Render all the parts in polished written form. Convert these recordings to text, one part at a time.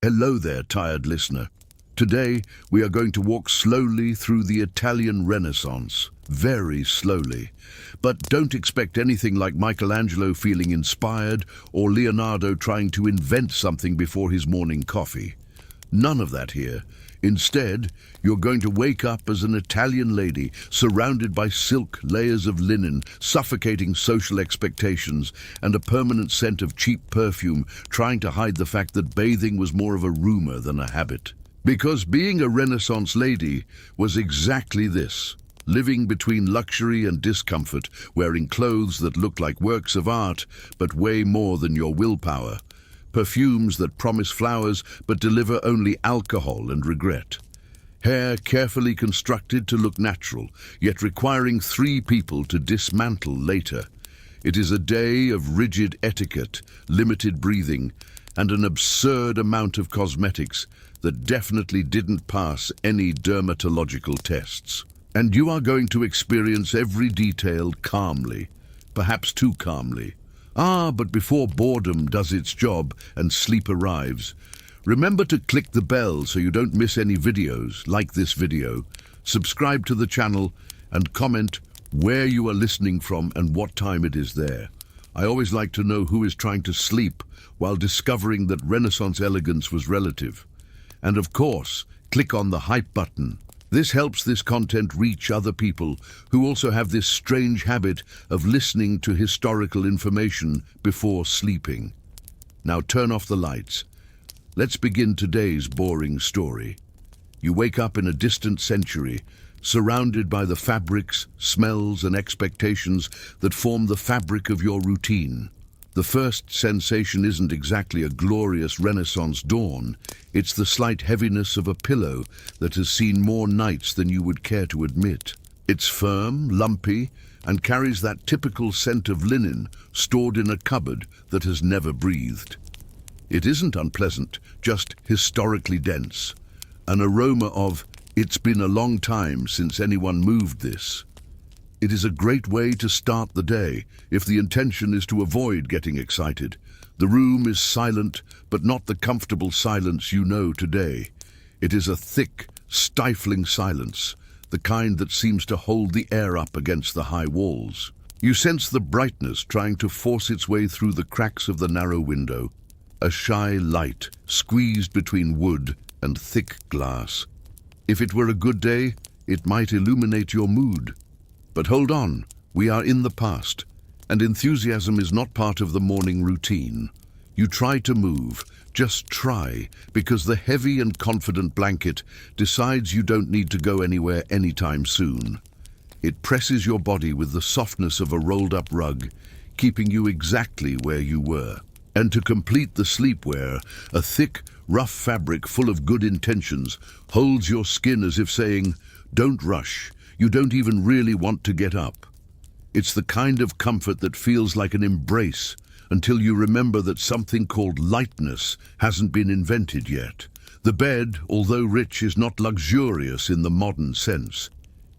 Hello there, tired listener. Today, we are going to walk slowly through the Italian Renaissance. Very slowly. But don't expect anything like Michelangelo feeling inspired or Leonardo trying to invent something before his morning coffee. None of that here. Instead, you're going to wake up as an Italian lady, surrounded by silk layers of linen, suffocating social expectations, and a permanent scent of cheap perfume, trying to hide the fact that bathing was more of a rumor than a habit. Because being a Renaissance lady was exactly this. Living between luxury and discomfort, wearing clothes that look like works of art, but weigh more than your willpower. Perfumes that promise flowers but deliver only alcohol and regret. Hair carefully constructed to look natural, yet requiring 3 people to dismantle later. It is a day of rigid etiquette, limited breathing, and an absurd amount of cosmetics that definitely didn't pass any dermatological tests. And you are going to experience every detail calmly, perhaps too calmly. But before boredom does its job and sleep arrives, remember to click the bell so you don't miss any videos like this video, subscribe to the channel, and comment where you are listening from and what time it is there. I always like to know who is trying to sleep while discovering that Renaissance elegance was relative. And of course, click on the hype button. This helps this content reach other people who also have this strange habit of listening to historical information before sleeping. Now turn off the lights. Let's begin today's boring story. You wake up in a distant century, surrounded by the fabrics, smells, and expectations that form the fabric of your routine. The first sensation isn't exactly a glorious Renaissance dawn. It's the slight heaviness of a pillow that has seen more nights than you would care to admit. It's firm, lumpy, and carries that typical scent of linen stored in a cupboard that has never breathed. It isn't unpleasant, just historically dense. An aroma of, "It's been a long time since anyone moved this." It is a great way to start the day if the intention is to avoid getting excited. The room is silent, but not the comfortable silence you know today. It is a thick, stifling silence, the kind that seems to hold the air up against the high walls. You sense the brightness trying to force its way through the cracks of the narrow window, a shy light squeezed between wood and thick glass. If it were a good day, it might illuminate your mood. But hold on, we are in the past, and enthusiasm is not part of the morning routine. You try to move, just try, because the heavy and confident blanket decides you don't need to go anywhere anytime soon. It presses your body with the softness of a rolled-up rug, keeping you exactly where you were. And to complete the sleepwear, a thick, rough fabric full of good intentions holds your skin as if saying, "Don't rush. You don't even really want to get up." It's the kind of comfort that feels like an embrace until you remember that something called lightness hasn't been invented yet. The bed, although rich, is not luxurious in the modern sense.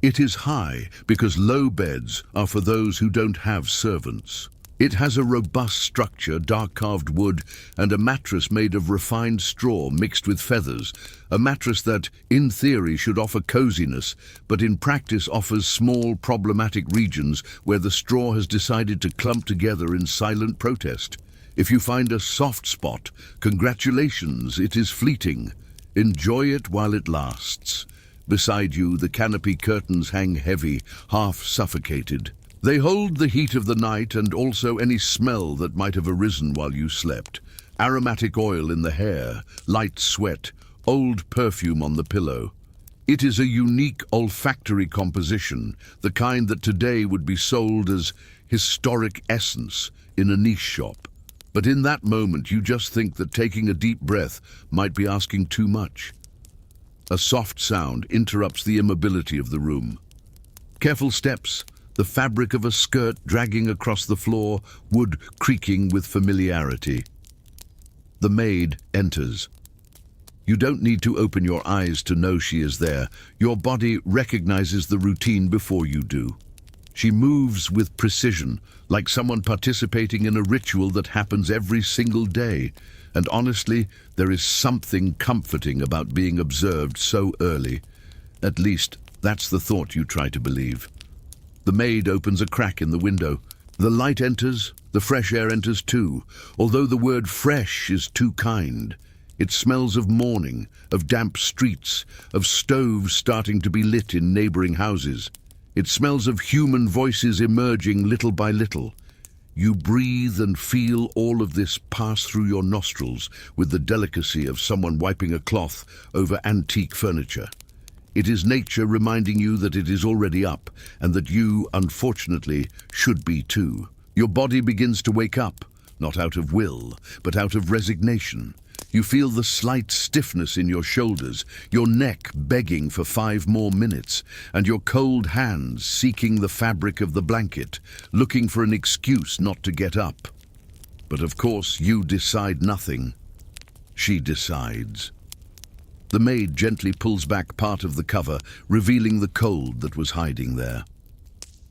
It is high because low beds are for those who don't have servants. It has a robust structure, dark carved wood, and a mattress made of refined straw mixed with feathers, a mattress that, in theory, should offer coziness, but in practice offers small, problematic regions where the straw has decided to clump together in silent protest. If you find a soft spot, congratulations, it is fleeting. Enjoy it while it lasts. Beside you, the canopy curtains hang heavy, half suffocated. They hold the heat of the night and also any smell that might have arisen while you slept. Aromatic oil in the hair, light sweat, old perfume on the pillow. It is a unique olfactory composition, the kind that today would be sold as historic essence in a niche shop. But in that moment, you just think that taking a deep breath might be asking too much. A soft sound interrupts the immobility of the room. Careful steps, the fabric of a skirt dragging across the floor, wood creaking with familiarity. The maid enters. You don't need to open your eyes to know she is there. Your body recognizes the routine before you do. She moves with precision, like someone participating in a ritual that happens every single day. And honestly, there is something comforting about being observed so early. At least, that's the thought you try to believe. The maid opens a crack in the window. The light enters, the fresh air enters too, although the word fresh is too kind. It smells of morning, of damp streets, of stoves starting to be lit in neighboring houses. It smells of human voices emerging little by little. You breathe and feel all of this pass through your nostrils with the delicacy of someone wiping a cloth over antique furniture. It is nature reminding you that it is already up and that you, unfortunately, should be too. Your body begins to wake up, not out of will, but out of resignation. You feel the slight stiffness in your shoulders, your neck begging for 5 more minutes, and your cold hands seeking the fabric of the blanket, looking for an excuse not to get up. But of course, you decide nothing. She decides. The maid gently pulls back part of the cover, revealing the cold that was hiding there.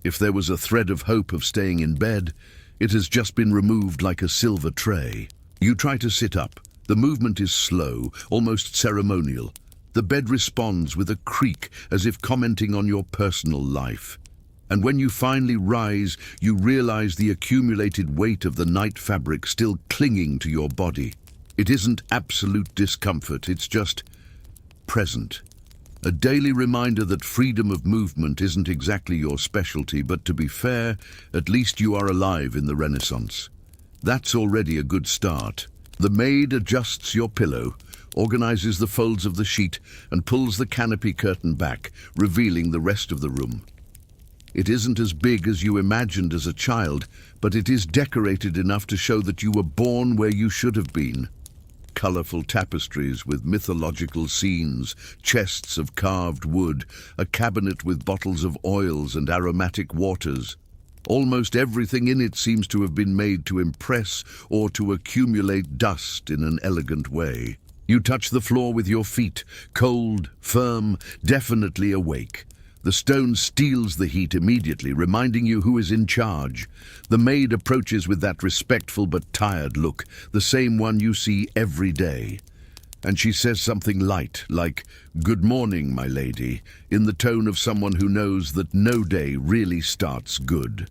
If there was a thread of hope of staying in bed, it has just been removed like a silver tray. You try to sit up. The movement is slow, almost ceremonial. The bed responds with a creak as if commenting on your personal life. And when you finally rise, you realize the accumulated weight of the night fabric still clinging to your body. It isn't absolute discomfort, it's just present. A daily reminder that freedom of movement isn't exactly your specialty, but to be fair, at least you are alive in the Renaissance. That's already a good start. The maid adjusts your pillow, organizes the folds of the sheet, and pulls the canopy curtain back, revealing the rest of the room. It isn't as big as you imagined as a child, but it is decorated enough to show that you were born where you should have been. Colorful tapestries with mythological scenes, chests of carved wood, a cabinet with bottles of oils and aromatic waters. Almost everything in it seems to have been made to impress or to accumulate dust in an elegant way. You touch the floor with your feet, cold, firm, definitely awake. The stone steals the heat immediately, reminding you who is in charge. The maid approaches with that respectful but tired look, the same one you see every day. And she says something light, like, "Good morning, my lady," in the tone of someone who knows that no day really starts good.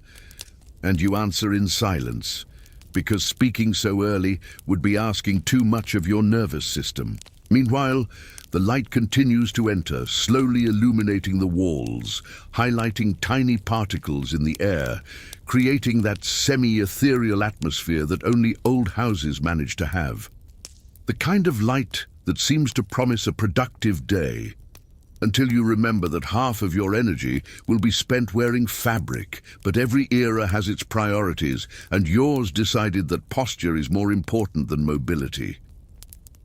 And you answer in silence, because speaking so early would be asking too much of your nervous system. Meanwhile, the light continues to enter, slowly illuminating the walls, highlighting tiny particles in the air, creating that semi-ethereal atmosphere that only old houses manage to have. The kind of light that seems to promise a productive day, until you remember that half of your energy will be spent wearing fabric, but every era has its priorities, and yours decided that posture is more important than mobility.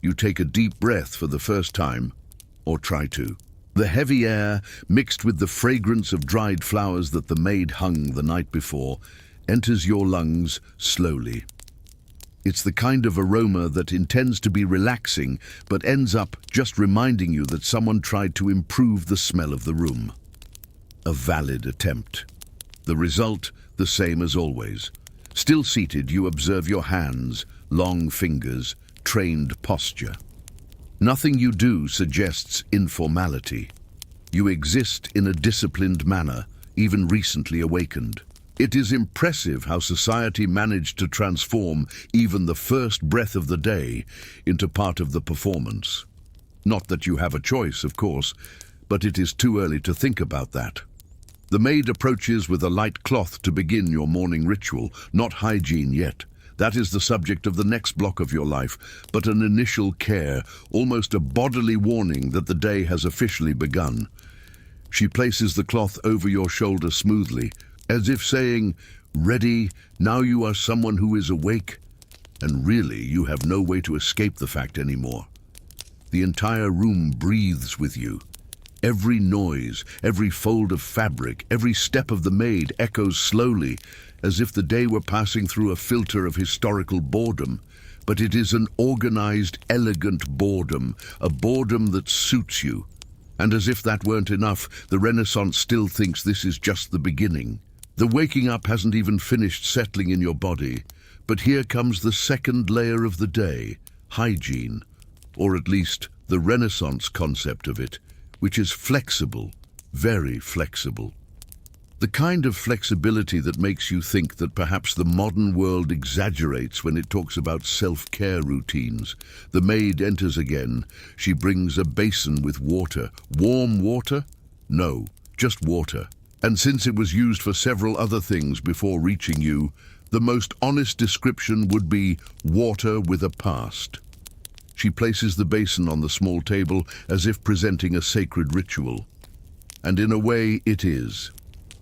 You take a deep breath for the first time, or try to. The heavy air, mixed with the fragrance of dried flowers that the maid hung the night before, enters your lungs slowly. It's the kind of aroma that intends to be relaxing, but ends up just reminding you that someone tried to improve the smell of the room. A valid attempt. The result, the same as always. Still seated, you observe your hands, long fingers, trained posture. Nothing you do suggests informality. You exist in a disciplined manner, even recently awakened. It is impressive how society managed to transform even the first breath of the day into part of the performance. Not that you have a choice, of course, but it is too early to think about that. The maid approaches with a light cloth to begin your morning ritual, not hygiene yet. That is the subject of the next block of your life, but an initial care, almost a bodily warning that the day has officially begun. She places the cloth over your shoulder smoothly, as if saying, "Ready, now you are someone who is awake." And really, you have no way to escape the fact anymore. The entire room breathes with you. Every noise, every fold of fabric, every step of the maid echoes slowly, as if the day were passing through a filter of historical boredom. But it is an organized, elegant boredom, a boredom that suits you. And as if that weren't enough, the Renaissance still thinks this is just the beginning. The waking up hasn't even finished settling in your body, but here comes the second layer of the day, hygiene, or at least the Renaissance concept of it, which is flexible, very flexible. The kind of flexibility that makes you think that perhaps the modern world exaggerates when it talks about self-care routines. The maid enters again. She brings a basin with water. Warm water? No, just water. And since it was used for several other things before reaching you, the most honest description would be water with a past. She places the basin on the small table as if presenting a sacred ritual. And in a way, it is.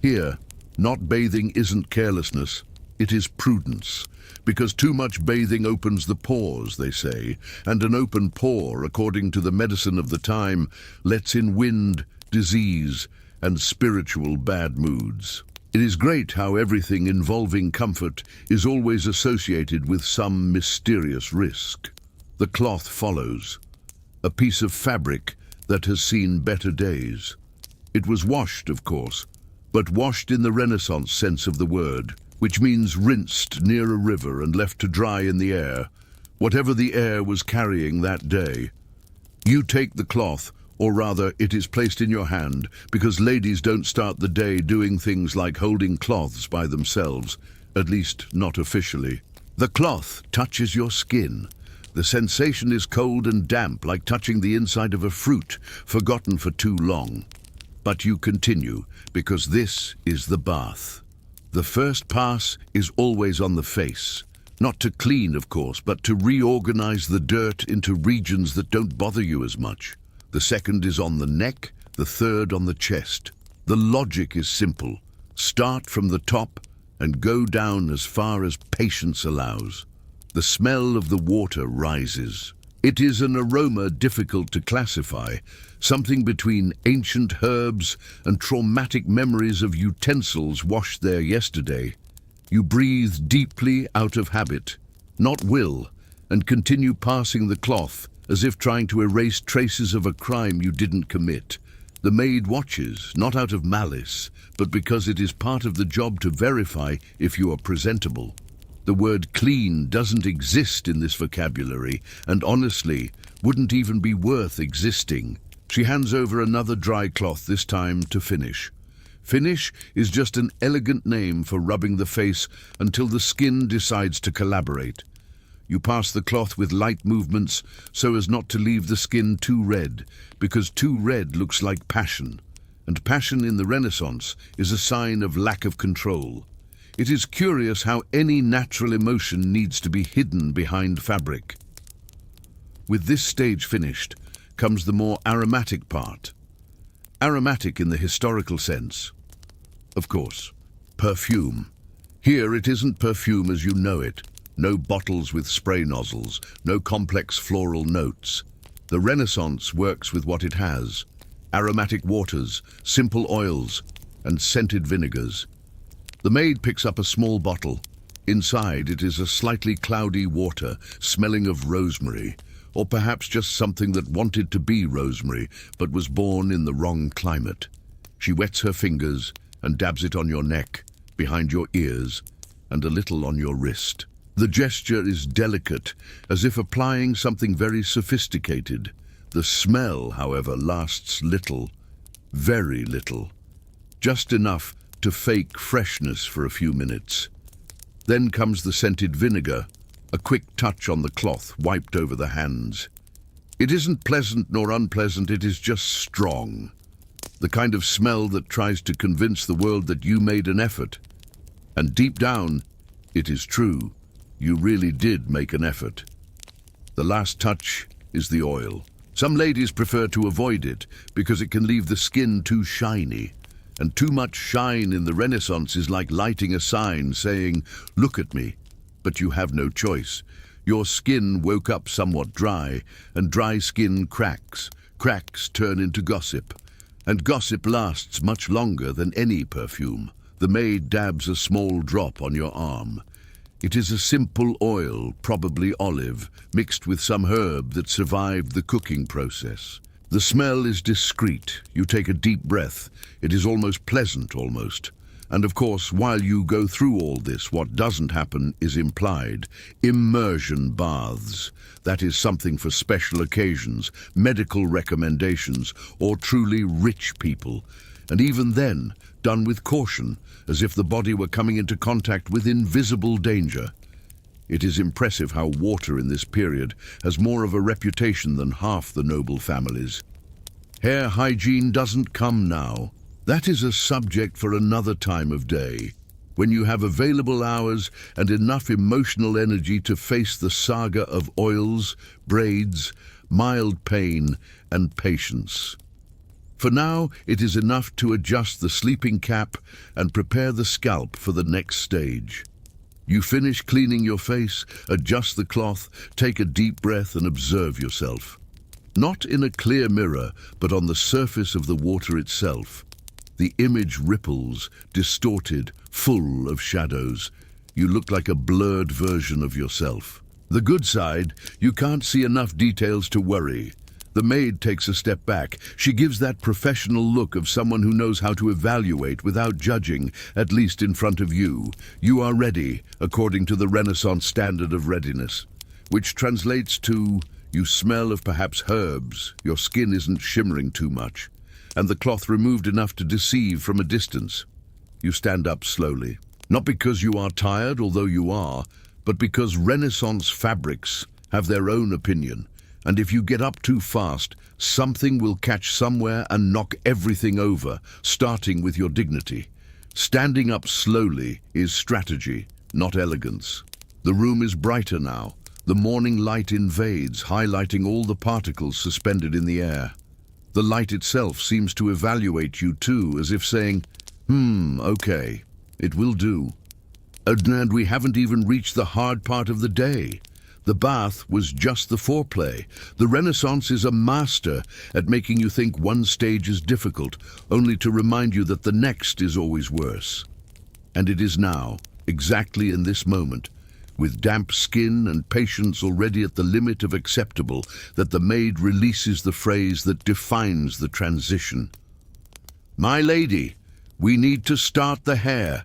Here, not bathing isn't carelessness, it is prudence. Because too much bathing opens the pores, they say, and an open pore, according to the medicine of the time, lets in wind, disease, and spiritual bad moods. It is great how everything involving comfort is always associated with some mysterious risk. The cloth follows, a piece of fabric that has seen better days. It was washed, of course, but washed in the Renaissance sense of the word, which means rinsed near a river and left to dry in the air, whatever the air was carrying that day. You take the cloth, or rather it is placed in your hand, because ladies don't start the day doing things like holding cloths by themselves, at least not officially. The cloth touches your skin. The sensation is cold and damp, like touching the inside of a fruit, forgotten for too long. But you continue, because this is the bath. The first pass is always on the face. Not to clean, of course, but to reorganize the dirt into regions that don't bother you as much. The second is on the neck, the third on the chest. The logic is simple. Start from the top and go down as far as patience allows. The smell of the water rises. It is an aroma difficult to classify, something between ancient herbs and traumatic memories of utensils washed there yesterday. You breathe deeply out of habit, not will, and continue passing the cloth as if trying to erase traces of a crime you didn't commit. The maid watches, not out of malice, but because it is part of the job to verify if you are presentable. The word clean doesn't exist in this vocabulary, and honestly, wouldn't even be worth existing. She hands over another dry cloth, this time to finish. Finish is just an elegant name for rubbing the face until the skin decides to collaborate. You pass the cloth with light movements so as not to leave the skin too red, because too red looks like passion, and passion in the Renaissance is a sign of lack of control. It is curious how any natural emotion needs to be hidden behind fabric. With this stage finished, comes the more aromatic part. Aromatic in the historical sense. Of course, perfume. Here it isn't perfume as you know it. No bottles with spray nozzles, no complex floral notes. The Renaissance works with what it has. Aromatic waters, simple oils, and scented vinegars. The maid picks up a small bottle. Inside it is a slightly cloudy water, smelling of rosemary, or perhaps just something that wanted to be rosemary, but was born in the wrong climate. She wets her fingers and dabs it on your neck, behind your ears, and a little on your wrist. The gesture is delicate, as if applying something very sophisticated. The smell, however, lasts little, very little. Just enough to fake freshness for a few minutes. Then comes the scented vinegar, a quick touch on the cloth wiped over the hands. It isn't pleasant nor unpleasant, it is just strong. The kind of smell that tries to convince the world that you made an effort. And deep down, it is true, you really did make an effort. The last touch is the oil. Some ladies prefer to avoid it because it can leave the skin too shiny. And too much shine in the Renaissance is like lighting a sign saying, "Look at me." But you have no choice. Your skin woke up somewhat dry, and dry skin cracks. Cracks turn into gossip. And gossip lasts much longer than any perfume. The maid dabs a small drop on your arm. It is a simple oil, probably olive, mixed with some herb that survived the cooking process. The smell is discreet. You take a deep breath. It is almost pleasant, almost. And of course, while you go through all this, what doesn't happen is implied. Immersion baths. That is something for special occasions, medical recommendations, or truly rich people. And even then, done with caution, as if the body were coming into contact with invisible danger. It is impressive how water in this period has more of a reputation than half the noble families. Hair hygiene doesn't come now. That is a subject for another time of day, when you have available hours and enough emotional energy to face the saga of oils, braids, mild pain, and patience. For now, it is enough to adjust the sleeping cap and prepare the scalp for the next stage. You finish cleaning your face, adjust the cloth, take a deep breath and observe yourself. Not in a clear mirror, but on the surface of the water itself. The image ripples, distorted, full of shadows. You look like a blurred version of yourself. The good side, you can't see enough details to worry. The maid takes a step back. She gives that professional look of someone who knows how to evaluate without judging, at least in front of you. You are ready, according to the Renaissance standard of readiness, which translates to, you smell of perhaps herbs, your skin isn't shimmering too much, and the cloth removed enough to deceive from a distance. You stand up slowly, not because you are tired, although you are, but because Renaissance fabrics have their own opinion. And if you get up too fast, something will catch somewhere and knock everything over, starting with your dignity. Standing up slowly is strategy, not elegance. The room is brighter now. The morning light invades, highlighting all the particles suspended in the air. The light itself seems to evaluate you too, as if saying, okay, it will do. And we haven't even reached the hard part of the day. The bath was just the foreplay. The Renaissance is a master at making you think one stage is difficult, only to remind you that the next is always worse. And it is now, exactly in this moment, with damp skin and patience already at the limit of acceptable, that the maid releases the phrase that defines the transition. "My lady, we need to start the hair."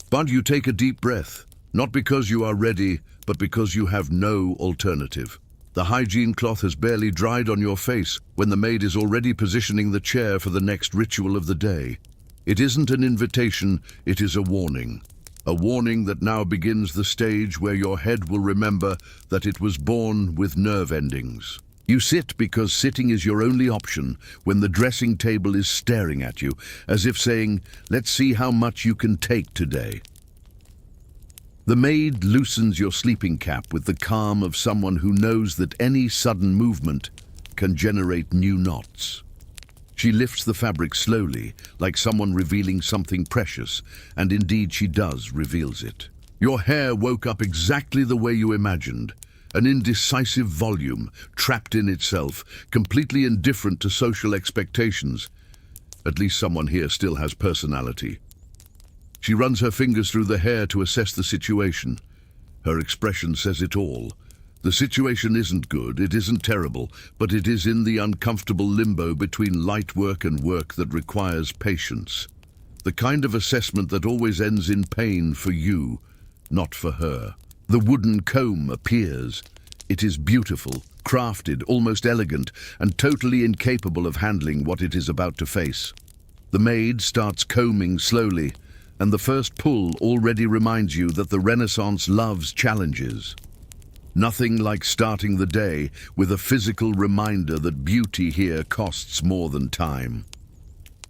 But you take a deep breath, not because you are ready, but because you have no alternative. The hygiene cloth has barely dried on your face when the maid is already positioning the chair for the next ritual of the day. It isn't an invitation, it is a warning. A warning that now begins the stage where your head will remember that it was born with nerve endings. You sit because sitting is your only option when the dressing table is staring at you, as if saying, "Let's see how much you can take today." The maid loosens your sleeping cap with the calm of someone who knows that any sudden movement can generate new knots. She lifts the fabric slowly, like someone revealing something precious, and indeed she does reveals it. Your hair woke up exactly the way you imagined, an indecisive volume, trapped in itself, completely indifferent to social expectations. At least someone here still has personality. She runs her fingers through the hair to assess the situation. Her expression says it all. The situation isn't good, it isn't terrible, but it is in the uncomfortable limbo between light work and work that requires patience. The kind of assessment that always ends in pain for you, not for her. The wooden comb appears. It is beautiful, crafted, almost elegant, and totally incapable of handling what it is about to face. The maid starts combing slowly, and the first pull already reminds you that the Renaissance loves challenges. Nothing like starting the day with a physical reminder that beauty here costs more than time.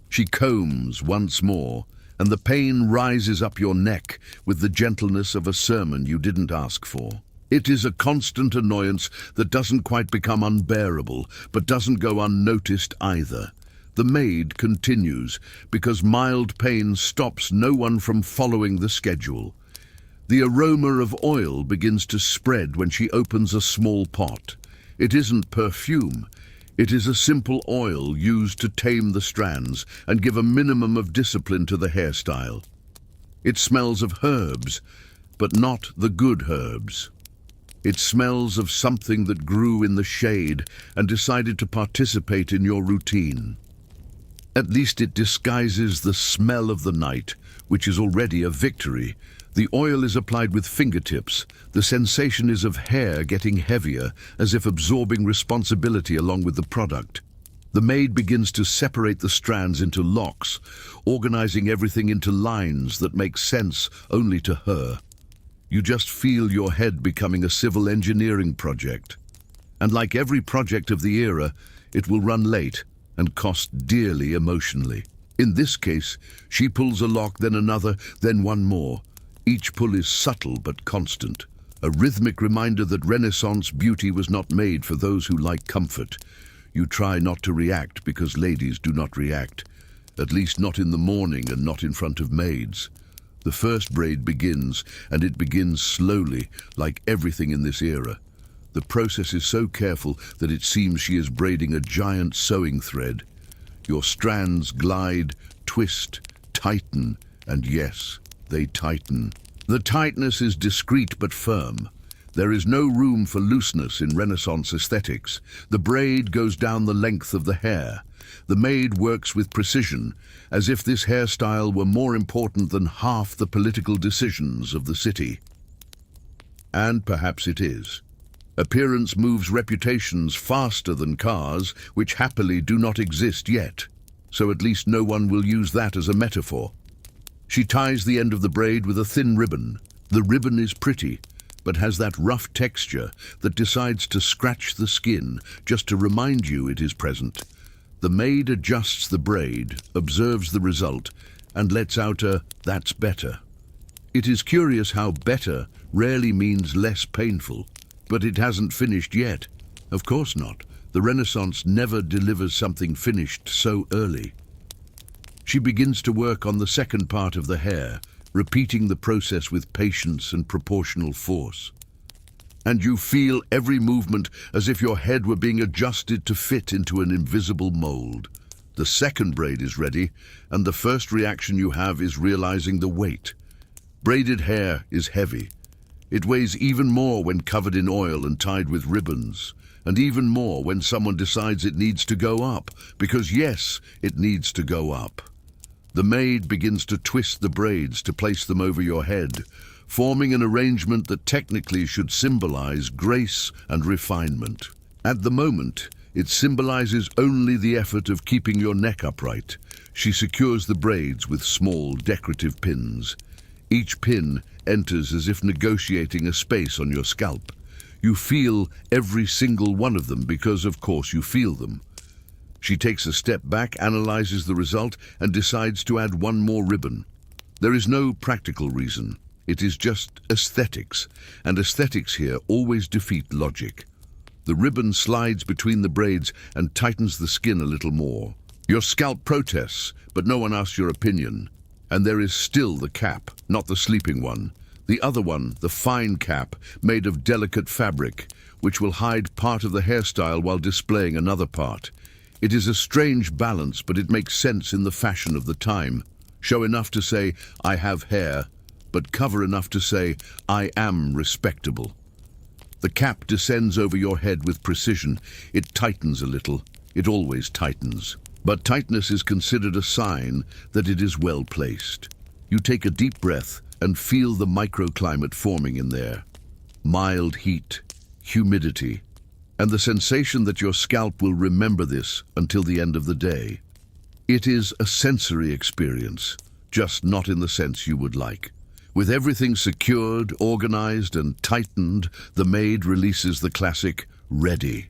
She combs once more, and the pain rises up your neck with the gentleness of a sermon you didn't ask for. It is a constant annoyance that doesn't quite become unbearable, but doesn't go unnoticed either. The maid continues, because mild pain stops no one from following the schedule. The aroma of oil begins to spread when she opens a small pot. It isn't perfume. It is a simple oil used to tame the strands and give a minimum of discipline to the hairstyle. It smells of herbs, but not the good herbs. It smells of something that grew in the shade and decided to participate in your routine. At least it disguises the smell of the night, which is already a victory. The oil is applied with fingertips. The sensation is of hair getting heavier, as if absorbing responsibility along with the product. The maid begins to separate the strands into locks, organizing everything into lines that make sense only to her. You just feel your head becoming a civil engineering project. And like every project of the era, it will run late and cost dearly emotionally. In this case, she pulls a lock, then another, then one more. Each pull is subtle but constant, a rhythmic reminder that Renaissance beauty was not made for those who like comfort. You try not to react because ladies do not react, at least not in the morning and not in front of maids. The first braid begins, and it begins slowly, like everything in this era. The process is so careful that it seems she is braiding a giant sewing thread. Your strands glide, twist, tighten, and yes, they tighten. The tightness is discreet but firm. There is no room for looseness in Renaissance aesthetics. The braid goes down the length of the hair. The maid works with precision, as if this hairstyle were more important than half the political decisions of the city. And perhaps it is. Appearance moves reputations faster than cars, which happily do not exist yet. So at least no one will use that as a metaphor. She ties the end of the braid with a thin ribbon. The ribbon is pretty, but has that rough texture that decides to scratch the skin just to remind you it is present. The maid adjusts the braid, observes the result, and lets out a "that's better." It is curious how better rarely means less painful, but it hasn't finished yet. Of course not. The Renaissance never delivers something finished so early. She begins to work on the second part of the hair, repeating the process with patience and proportional force. And you feel every movement as if your head were being adjusted to fit into an invisible mold. The second braid is ready, and the first reaction you have is realizing the weight. Braided hair is heavy. It weighs even more when covered in oil and tied with ribbons, and even more when someone decides it needs to go up, because yes, it needs to go up. The maid begins to twist the braids to place them over your head, forming an arrangement that technically should symbolize grace and refinement. At the moment, it symbolizes only the effort of keeping your neck upright. She secures the braids with small decorative pins. Each pin enters as if negotiating a space on your scalp. You feel every single one of them because, of course, you feel them. She takes a step back, analyzes the result, and decides to add one more ribbon. There is no practical reason. It is just aesthetics, and aesthetics here always defeat logic. The ribbon slides between the braids and tightens the skin a little more. Your scalp protests, but no one asks your opinion. And there is still the cap, not the sleeping one. The other one, the fine cap, made of delicate fabric, which will hide part of the hairstyle while displaying another part. It is a strange balance, but it makes sense in the fashion of the time. Show enough to say, "I have hair," but cover enough to say, "I am respectable." The cap descends over your head with precision. It tightens a little. It always tightens. But tightness is considered a sign that it is well placed. You take a deep breath and feel the microclimate forming in there. Mild heat, humidity, and the sensation that your scalp will remember this until the end of the day. It is a sensory experience, just not in the sense you would like. With everything secured, organized, and tightened, the maid releases the classic, "ready."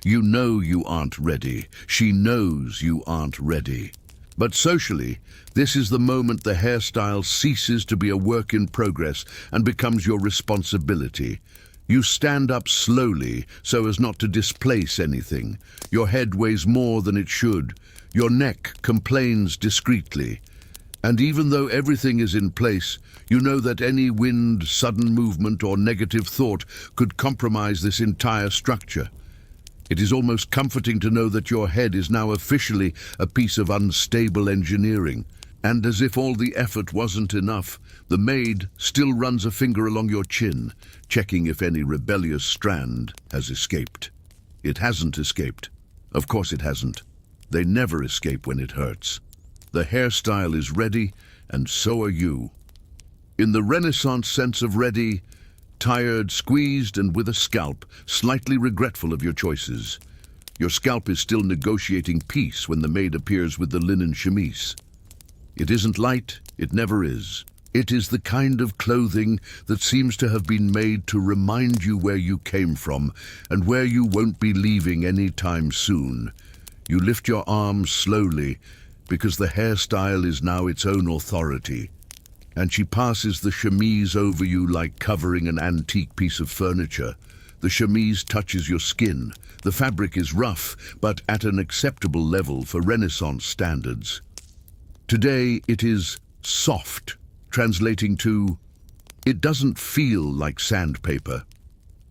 You know you aren't ready. She knows you aren't ready. But socially, this is the moment the hairstyle ceases to be a work in progress and becomes your responsibility. You stand up slowly so as not to displace anything. Your head weighs more than it should. Your neck complains discreetly. And even though everything is in place, you know that any wind, sudden movement, or negative thought could compromise this entire structure. It is almost comforting to know that your head is now officially a piece of unstable engineering. And as if all the effort wasn't enough, the maid still runs a finger along your chin, checking if any rebellious strand has escaped. It hasn't escaped. Of course it hasn't. They never escape when it hurts. The hairstyle is ready, and so are you. In the Renaissance sense of ready, tired, squeezed, and with a scalp, slightly regretful of your choices. Your scalp is still negotiating peace when the maid appears with the linen chemise. It isn't light, it never is. It is the kind of clothing that seems to have been made to remind you where you came from and where you won't be leaving any time soon. You lift your arms slowly because the hairstyle is now its own authority, and she passes the chemise over you like covering an antique piece of furniture. The chemise touches your skin. The fabric is rough, but at an acceptable level for Renaissance standards. Today it is soft, translating to, it doesn't feel like sandpaper.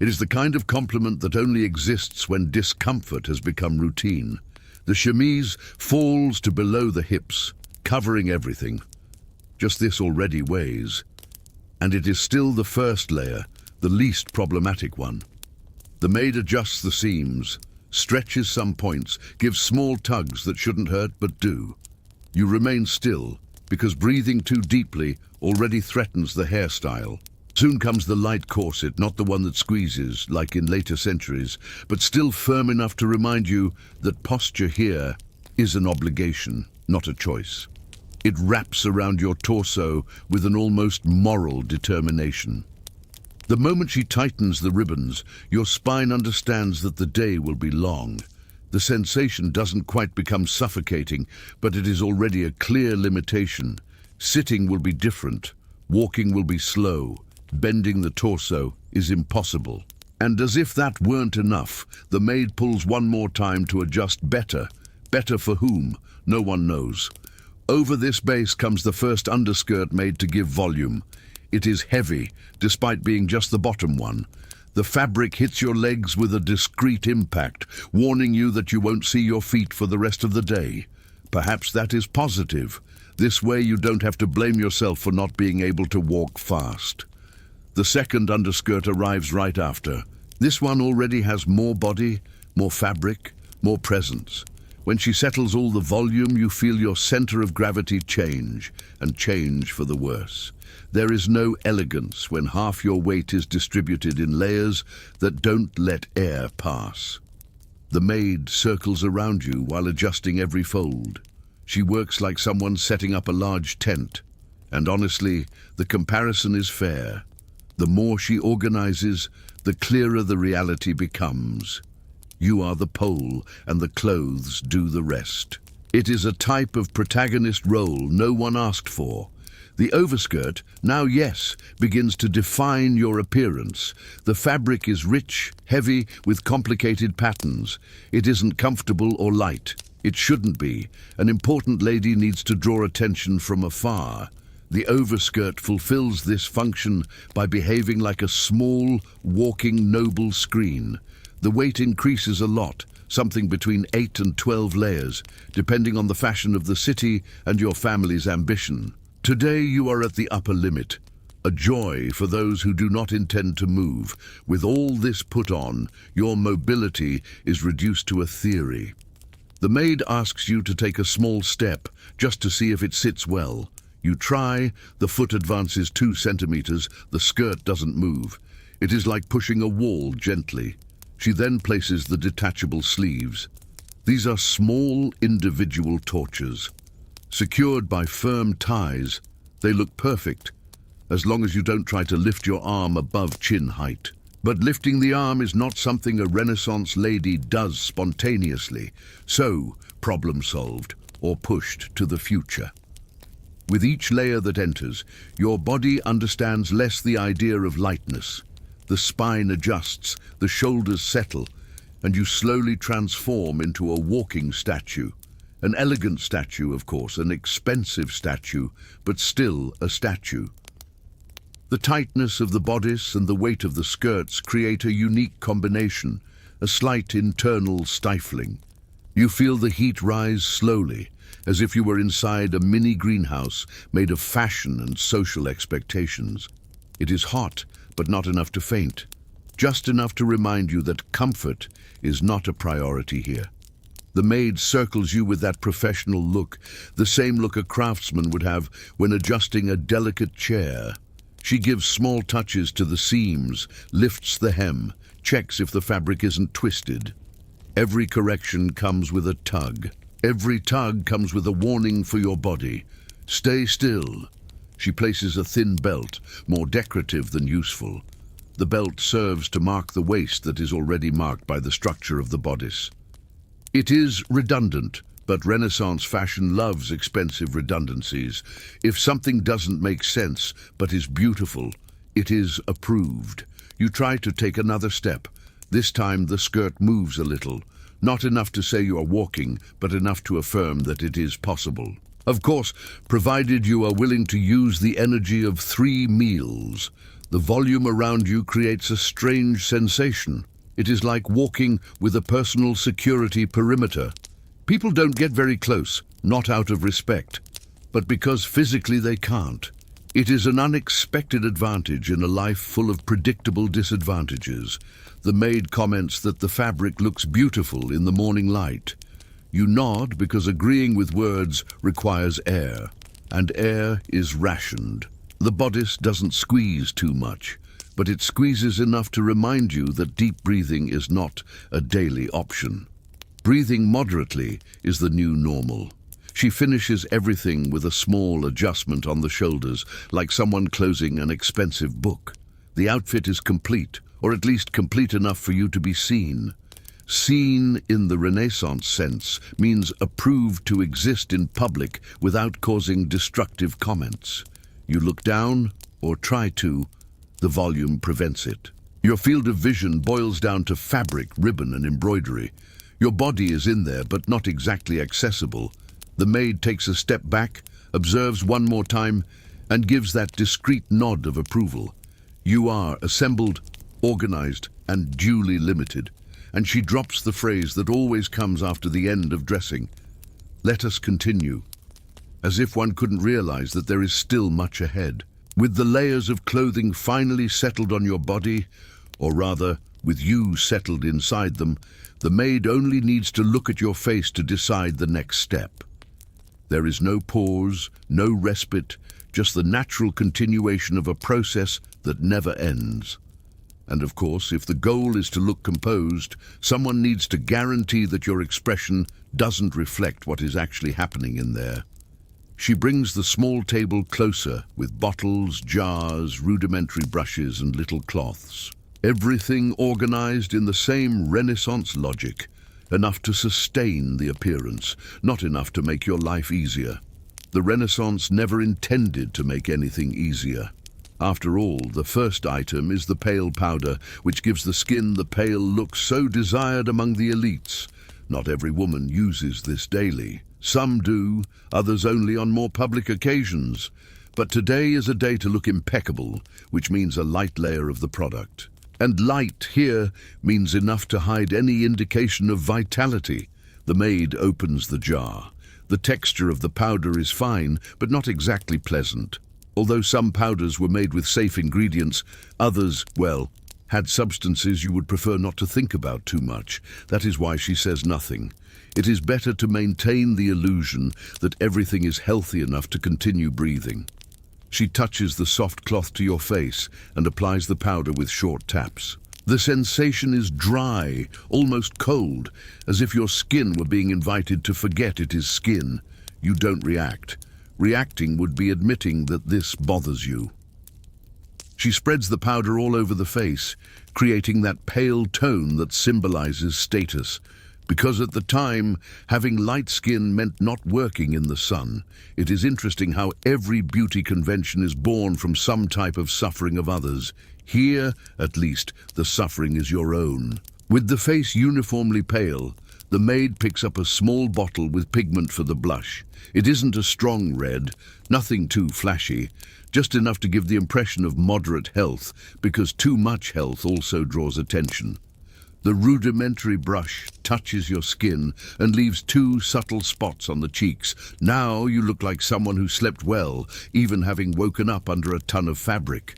It is the kind of compliment that only exists when discomfort has become routine. The chemise falls to below the hips, covering everything. Just this already weighs. And it is still the first layer, the least problematic one. The maid adjusts the seams, stretches some points, gives small tugs that shouldn't hurt but do. You remain still, because breathing too deeply already threatens the hairstyle. Soon comes the light corset, not the one that squeezes, like in later centuries, but still firm enough to remind you that posture here is an obligation, not a choice. It wraps around your torso with an almost moral determination. The moment she tightens the ribbons, your spine understands that the day will be long. The sensation doesn't quite become suffocating, but it is already a clear limitation. Sitting will be different, walking will be slow, bending the torso is impossible. And as if that weren't enough, the maid pulls one more time to adjust better. Better for whom? No one knows. Over this base comes the first underskirt made to give volume. It is heavy, despite being just the bottom one. The fabric hits your legs with a discreet impact, warning you that you won't see your feet for the rest of the day. Perhaps that is positive. This way you don't have to blame yourself for not being able to walk fast. The second underskirt arrives right after. This one already has more body, more fabric, more presence. When she settles all the volume, you feel your center of gravity change, and change for the worse. There is no elegance when half your weight is distributed in layers that don't let air pass. The maid circles around you while adjusting every fold. She works like someone setting up a large tent. And honestly, the comparison is fair. The more she organizes, the clearer the reality becomes. You are the pole, and the clothes do the rest. It is a type of protagonist role no one asked for. The overskirt, now yes, begins to define your appearance. The fabric is rich, heavy, with complicated patterns. It isn't comfortable or light. It shouldn't be. An important lady needs to draw attention from afar. The overskirt fulfills this function by behaving like a small, walking noble screen. The weight increases a lot, something between 8 and 12 layers, depending on the fashion of the city and your family's ambition. Today you are at the upper limit, a joy for those who do not intend to move. With all this put on, your mobility is reduced to a theory. The maid asks you to take a small step, just to see if it sits well. You try, the foot advances 2 centimeters, the skirt doesn't move. It is like pushing a wall gently. She then places the detachable sleeves. These are small individual torches. Secured by firm ties, they look perfect, as long as you don't try to lift your arm above chin height. But lifting the arm is not something a Renaissance lady does spontaneously, so problem solved or pushed to the future. With each layer that enters, your body understands less the idea of lightness. The spine adjusts, the shoulders settle, and you slowly transform into a walking statue. An elegant statue, of course, an expensive statue, but still a statue. The tightness of the bodice and the weight of the skirts create a unique combination, a slight internal stifling. You feel the heat rise slowly, as if you were inside a mini greenhouse made of fashion and social expectations. It is hot, but not enough to faint, just enough to remind you that comfort is not a priority here. The maid circles you with that professional look, the same look a craftsman would have when adjusting a delicate chair. She gives small touches to the seams, lifts the hem, checks if the fabric isn't twisted. Every correction comes with a tug. Every tug comes with a warning for your body. Stay still. She places a thin belt, more decorative than useful. The belt serves to mark the waist that is already marked by the structure of the bodice. It is redundant, but Renaissance fashion loves expensive redundancies. If something doesn't make sense, but is beautiful, it is approved. You try to take another step. This time the skirt moves a little. Not enough to say you are walking, but enough to affirm that it is possible. Of course, provided you are willing to use the energy of 3 meals. The volume around you creates a strange sensation. It is like walking with a personal security perimeter. People don't get very close, not out of respect, but because physically they can't. It is an unexpected advantage in a life full of predictable disadvantages. The maid comments that the fabric looks beautiful in the morning light. You nod because agreeing with words requires air, and air is rationed. The bodice doesn't squeeze too much, but it squeezes enough to remind you that deep breathing is not a daily option. Breathing moderately is the new normal. She finishes everything with a small adjustment on the shoulders, like someone closing an expensive book. The outfit is complete, or at least complete enough for you to be seen. Seen in the Renaissance sense means approved to exist in public without causing destructive comments. You look down, or try to, the volume prevents it. Your field of vision boils down to fabric, ribbon, and embroidery. Your body is in there, but not exactly accessible. The maid takes a step back, observes one more time, and gives that discreet nod of approval. You are assembled, organized, and duly limited. And she drops the phrase that always comes after the end of dressing. Let us continue. As if one couldn't realize that there is still much ahead. With the layers of clothing finally settled on your body, or rather, with you settled inside them, the maid only needs to look at your face to decide the next step. There is no pause, no respite, just the natural continuation of a process that never ends. And of course, if the goal is to look composed, someone needs to guarantee that your expression doesn't reflect what is actually happening in there. She brings the small table closer with bottles, jars, rudimentary brushes, and little cloths. Everything organized in the same Renaissance logic, enough to sustain the appearance, not enough to make your life easier. The Renaissance never intended to make anything easier. After all, the first item is the pale powder, which gives the skin the pale look so desired among the elites. Not every woman uses this daily. Some do, others only on more public occasions. But today is a day to look impeccable, which means a light layer of the product. And light here means enough to hide any indication of vitality. The maid opens the jar. The texture of the powder is fine, but not exactly pleasant. Although some powders were made with safe ingredients, others, well, had substances you would prefer not to think about too much. That is why she says nothing. It is better to maintain the illusion that everything is healthy enough to continue breathing. She touches the soft cloth to your face and applies the powder with short taps. The sensation is dry, almost cold, as if your skin were being invited to forget it is skin. You don't react. Reacting would be admitting that this bothers you. She spreads the powder all over the face, creating that pale tone that symbolizes status. Because at the time, having light skin meant not working in the sun. It is interesting how every beauty convention is born from some type of suffering of others. Here, at least, the suffering is your own. With the face uniformly pale, the maid picks up a small bottle with pigment for the blush. It isn't a strong red, nothing too flashy, just enough to give the impression of moderate health, because too much health also draws attention. The rudimentary brush touches your skin and leaves 2 subtle spots on the cheeks. Now you look like someone who slept well, even having woken up under a ton of fabric.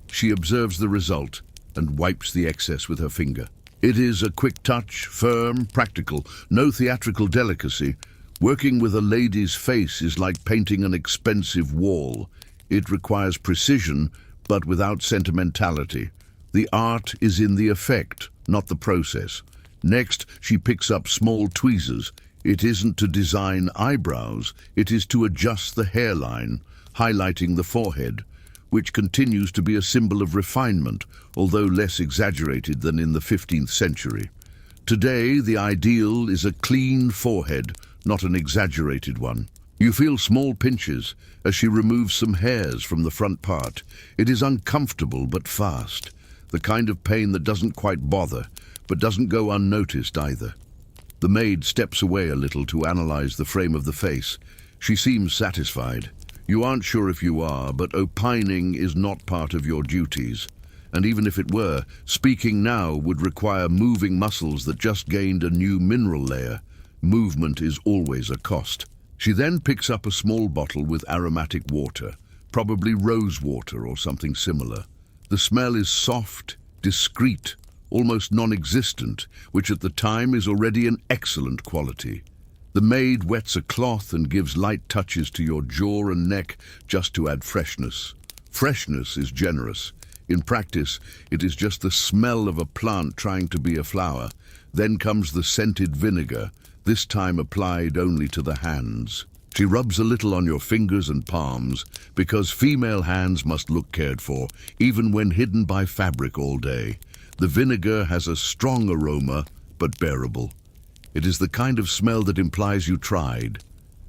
She observes the result and wipes the excess with her finger. It is a quick touch, firm, practical, no theatrical delicacy. Working with a lady's face is like painting an expensive wall. It requires precision, but without sentimentality. The art is in the effect, not the process. Next, she picks up small tweezers. It isn't to design eyebrows, it is to adjust the hairline, highlighting the forehead, which continues to be a symbol of refinement, although less exaggerated than in the 15th century. Today, the ideal is a clean forehead, not an exaggerated one. You feel small pinches as she removes some hairs from the front part. It is uncomfortable but fast, the kind of pain that doesn't quite bother, but doesn't go unnoticed either. The maid steps away a little to analyze the frame of the face. She seems satisfied. You aren't sure if you are, but opining is not part of your duties. And even if it were, speaking now would require moving muscles that just gained a new mineral layer. Movement is always a cost. She then picks up a small bottle with aromatic water, probably rose water or something similar. The smell is soft, discreet, almost non-existent, which at the time is already an excellent quality. The maid wets a cloth and gives light touches to your jaw and neck just to add freshness. Freshness is generous. In practice, it is just the smell of a plant trying to be a flower. Then comes the scented vinegar, this time applied only to the hands. She rubs a little on your fingers and palms, because female hands must look cared for, even when hidden by fabric all day. The vinegar has a strong aroma, but bearable. It is the kind of smell that implies you tried,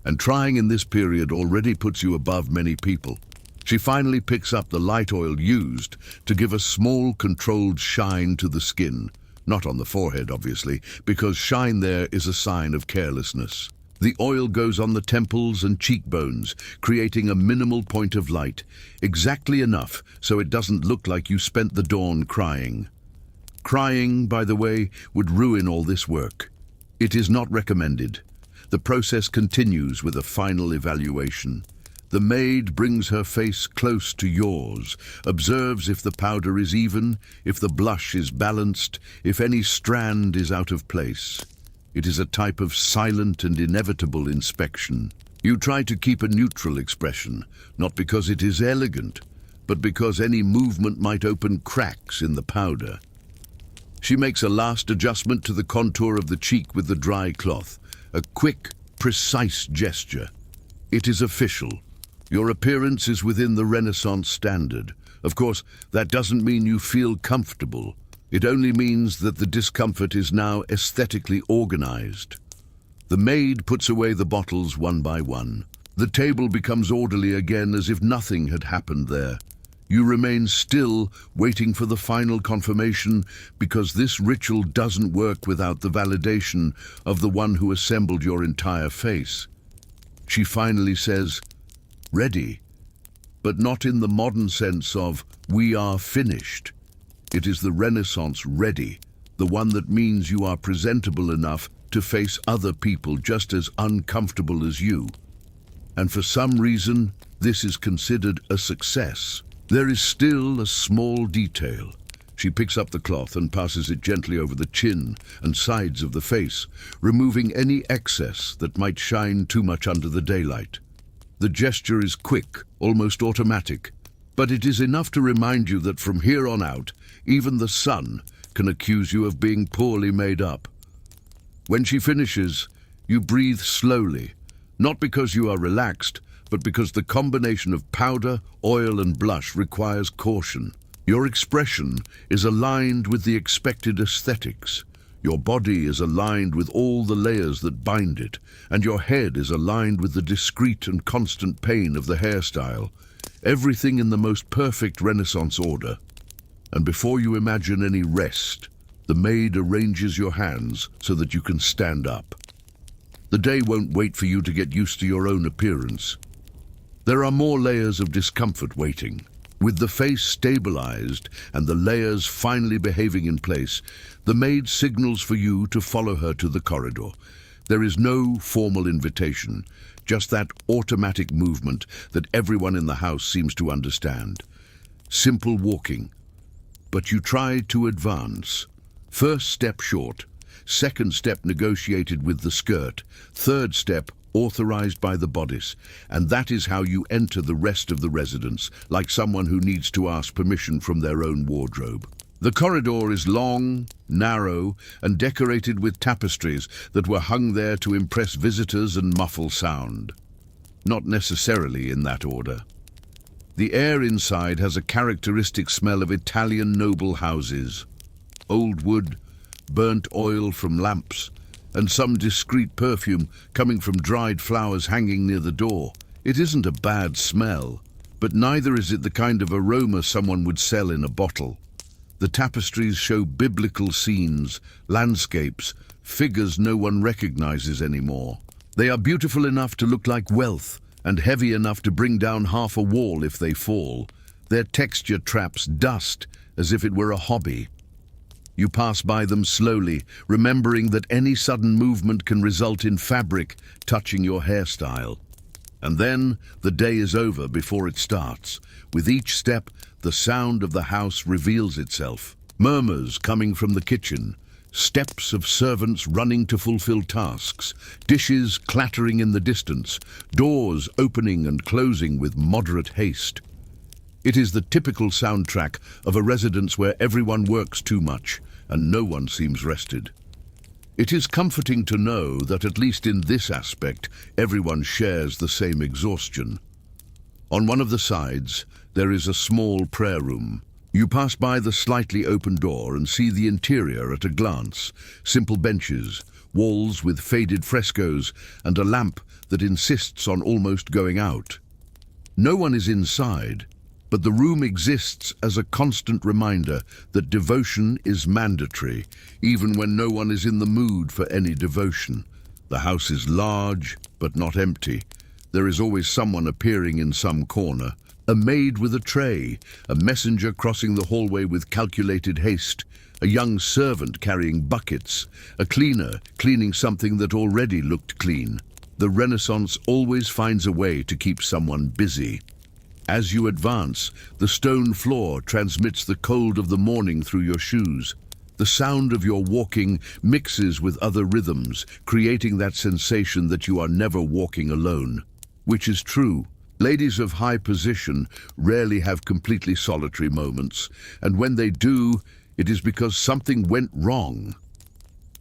and trying in this period already puts you above many people. She finally picks up the light oil used to give a small, controlled shine to the skin. Not on the forehead, obviously, because shine there is a sign of carelessness. The oil goes on the temples and cheekbones, creating a minimal point of light, exactly enough so it doesn't look like you spent the dawn crying. Crying, by the way, would ruin all this work. It is not recommended. The process continues with a final evaluation. The maid brings her face close to yours, observes if the powder is even, if the blush is balanced, if any strand is out of place. It is a type of silent and inevitable inspection. You try to keep a neutral expression, not because it is elegant, but because any movement might open cracks in the powder. She makes a last adjustment to the contour of the cheek with the dry cloth, a quick, precise gesture. It is official. Your appearance is within the Renaissance standard. Of course, that doesn't mean you feel comfortable. It only means that the discomfort is now aesthetically organized. The maid puts away the bottles one by one. The table becomes orderly again as if nothing had happened there. You remain still, waiting for the final confirmation, because this ritual doesn't work without the validation of the one who assembled your entire face. She finally says, "Ready," but not in the modern sense of "we are finished." It is the Renaissance ready, the one that means you are presentable enough to face other people just as uncomfortable as you. And for some reason, this is considered a success. There is still a small detail. She picks up the cloth and passes it gently over the chin and sides of the face, removing any excess that might shine too much under the daylight. The gesture is quick, almost automatic, but it is enough to remind you that from here on out, even the sun can accuse you of being poorly made up. When she finishes, you breathe slowly, not because you are relaxed, but because the combination of powder, oil, and blush requires caution. Your expression is aligned with the expected aesthetics. Your body is aligned with all the layers that bind it, and your head is aligned with the discreet and constant pain of the hairstyle. Everything in the most perfect Renaissance order. And before you imagine any rest, the maid arranges your hands so that you can stand up. The day won't wait for you to get used to your own appearance. There are more layers of discomfort waiting. With the face stabilized and the layers finally behaving in place, the maid signals for you to follow her to the corridor. There is no formal invitation, just that automatic movement that everyone in the house seems to understand. Simple walking. But you try to advance. First step short, second step negotiated with the skirt, third step authorized by the bodice, and that is how you enter the rest of the residence, like someone who needs to ask permission from their own wardrobe. The corridor is long, narrow, and decorated with tapestries that were hung there to impress visitors and muffle sound. Not necessarily in that order. The air inside has a characteristic smell of Italian noble houses. Old wood, burnt oil from lamps, and some discreet perfume coming from dried flowers hanging near the door. It isn't a bad smell, but neither is it the kind of aroma someone would sell in a bottle. The tapestries show biblical scenes, landscapes, figures no one recognizes anymore. They are beautiful enough to look like wealth, and heavy enough to bring down half a wall if they fall. Their texture traps dust as if it were a hobby. You pass by them slowly, remembering that any sudden movement can result in fabric touching your hairstyle. And then the day is over before it starts. With each step, the sound of the house reveals itself. Murmurs coming from the kitchen, steps of servants running to fulfill tasks, dishes clattering in the distance, doors opening and closing with moderate haste. It is the typical soundtrack of a residence where everyone works too much and no one seems rested. It is comforting to know that at least in this aspect, everyone shares the same exhaustion. On one of the sides, there is a small prayer room. You pass by the slightly open door and see the interior at a glance. Simple benches, walls with faded frescoes, and a lamp that insists on almost going out. No one is inside, but the room exists as a constant reminder that devotion is mandatory, even when no one is in the mood for any devotion. The house is large, but not empty. There is always someone appearing in some corner. A maid with a tray, a messenger crossing the hallway with calculated haste, a young servant carrying buckets, a cleaner cleaning something that already looked clean. The Renaissance always finds a way to keep someone busy. As you advance, the stone floor transmits the cold of the morning through your shoes. The sound of your walking mixes with other rhythms, creating that sensation that you are never walking alone. Which is true. Ladies of high position rarely have completely solitary moments, and when they do, it is because something went wrong.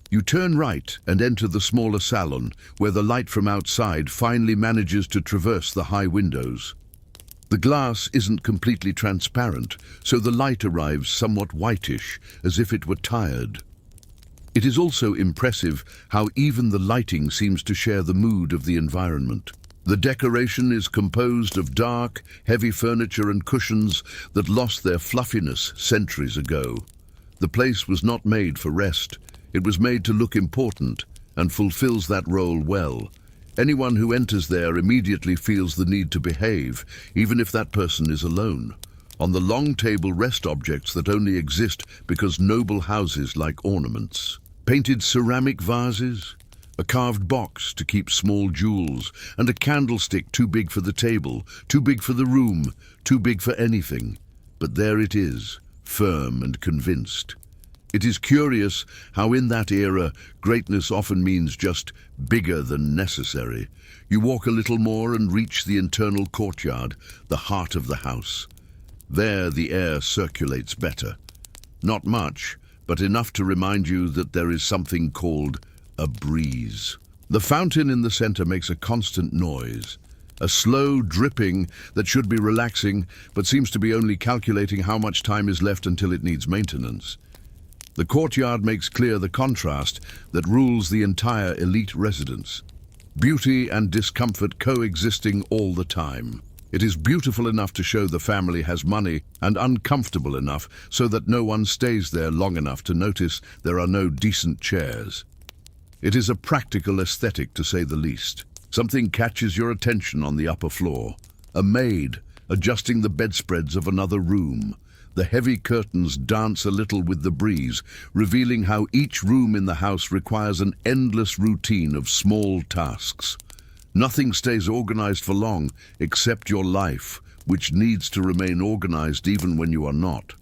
You turn right and enter the smaller salon, where the light from outside finally manages to traverse the high windows. The glass isn't completely transparent, so the light arrives somewhat whitish, as if it were tired. It is also impressive how even the lighting seems to share the mood of the environment. The decoration is composed of dark, heavy furniture and cushions that lost their fluffiness centuries ago. The place was not made for rest. It was made to look important and fulfills that role well. Anyone who enters there immediately feels the need to behave, even if that person is alone. On the long table rest objects that only exist because noble houses like ornaments. Painted ceramic vases, a carved box to keep small jewels, and a candlestick too big for the table, too big for the room, too big for anything. But there it is, firm and convinced. It is curious how in that era, greatness often means just bigger than necessary. You walk a little more and reach the internal courtyard, the heart of the house. There the air circulates better. Not much, but enough to remind you that there is something called a breeze. The fountain in the center makes a constant noise, a slow dripping that should be relaxing, but seems to be only calculating how much time is left until it needs maintenance. The courtyard makes clear the contrast that rules the entire elite residence. Beauty and discomfort coexisting all the time. It is beautiful enough to show the family has money and uncomfortable enough so that no one stays there long enough to notice there are no decent chairs. It is a practical aesthetic, to say the least. Something catches your attention on the upper floor. A maid adjusting the bedspreads of another room. The heavy curtains dance a little with the breeze, revealing how each room in the house requires an endless routine of small tasks. Nothing stays organized for long, except your life, which needs to remain organized even when you are not.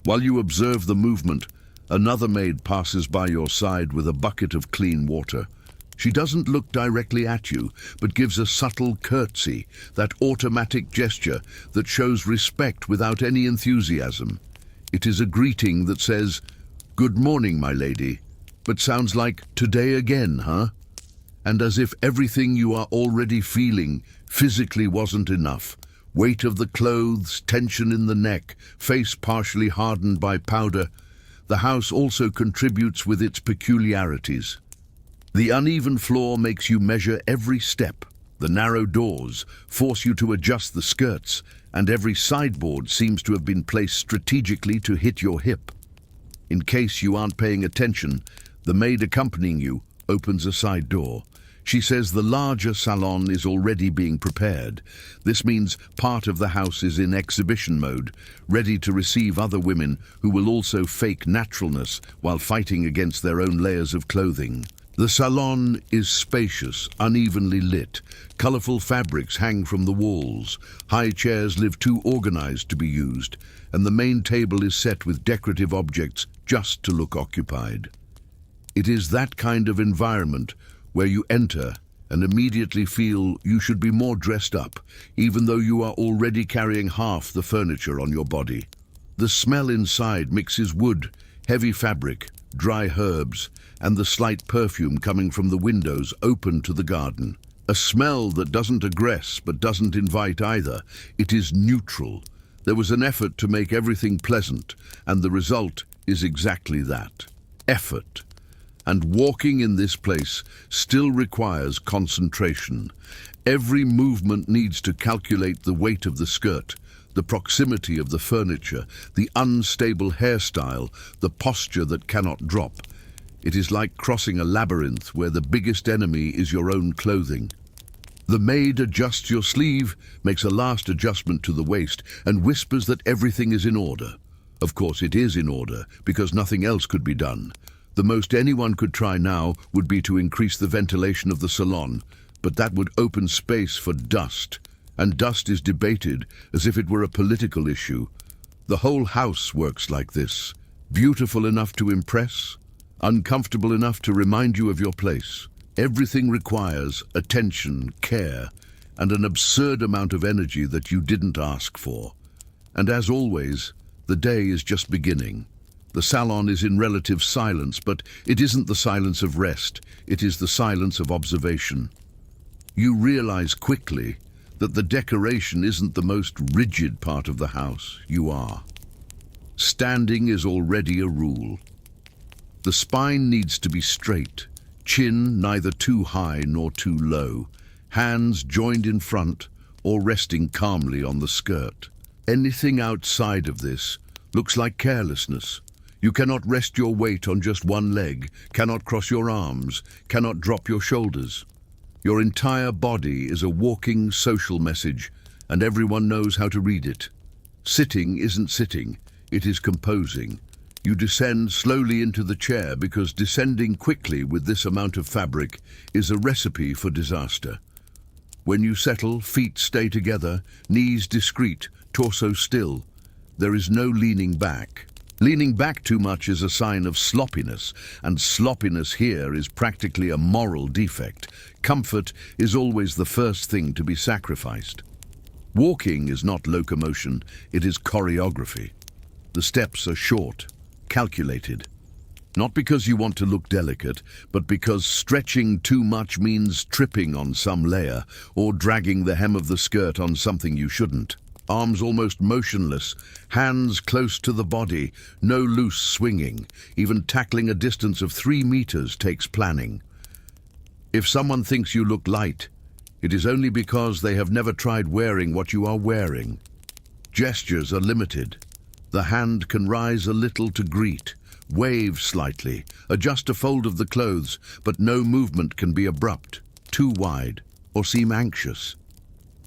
While you observe the movement, Another maid passes by your side with a bucket of clean water. She doesn't look directly at you, but gives a subtle curtsy, that automatic gesture that shows respect without any enthusiasm. It is a greeting that says, "Good morning, my lady," but sounds like "today again, huh?" And as if everything you are already feeling physically wasn't enough, weight of the clothes, tension in the neck, face partially hardened by powder, the house also contributes with its peculiarities. The uneven floor makes you measure every step. The narrow doors force you to adjust the skirts, and every sideboard seems to have been placed strategically to hit your hip. In case you aren't paying attention, the maid accompanying you opens a side door. She says the larger salon is already being prepared. This means part of the house is in exhibition mode, ready to receive other women who will also fake naturalness while fighting against their own layers of clothing. The salon is spacious, unevenly lit. Colorful fabrics hang from the walls. High chairs live too organized to be used, and the main table is set with decorative objects just to look occupied. It is that kind of environment where you enter and immediately feel you should be more dressed up, even though you are already carrying half the furniture on your body. The smell inside mixes wood, heavy fabric, dry herbs, and the slight perfume coming from the windows open to the garden. A smell that doesn't aggress but doesn't invite either. It is neutral. There was an effort to make everything pleasant, and the result is exactly that. Effort. And walking in this place still requires concentration. Every movement needs to calculate the weight of the skirt, the proximity of the furniture, the unstable hairstyle, the posture that cannot drop. It is like crossing a labyrinth where the biggest enemy is your own clothing. The maid adjusts your sleeve, makes a last adjustment to the waist, and whispers that everything is in order. Of course it is in order, because nothing else could be done. The most anyone could try now would be to increase the ventilation of the salon, but that would open space for dust, and dust is debated as if it were a political issue. The whole house works like this, beautiful enough to impress, uncomfortable enough to remind you of your place. Everything requires attention, care, and an absurd amount of energy that you didn't ask for. And as always, the day is just beginning. The salon is in relative silence, but it isn't the silence of rest, it is the silence of observation. You realize quickly that the decoration isn't the most rigid part of the house. You are. Standing is already a rule. The spine needs to be straight, chin neither too high nor too low, hands joined in front or resting calmly on the skirt. Anything outside of this looks like carelessness. You cannot rest your weight on just one leg, cannot cross your arms, cannot drop your shoulders. Your entire body is a walking social message, and everyone knows how to read it. Sitting isn't sitting, it is composing. You descend slowly into the chair because descending quickly with this amount of fabric is a recipe for disaster. When you settle, feet stay together, knees discreet, torso still. There is no leaning back. Leaning back too much is a sign of sloppiness, and sloppiness here is practically a moral defect. Comfort is always the first thing to be sacrificed. Walking is not locomotion, it is choreography. The steps are short, calculated. Not because you want to look delicate, but because stretching too much means tripping on some layer or dragging the hem of the skirt on something you shouldn't. Arms almost motionless, hands close to the body, no loose swinging. Even tackling a distance of 3 meters takes planning. If someone thinks you look light, it is only because they have never tried wearing what you are wearing. Gestures are limited. The hand can rise a little to greet, wave slightly, adjust a fold of the clothes, but no movement can be abrupt, too wide, or seem anxious.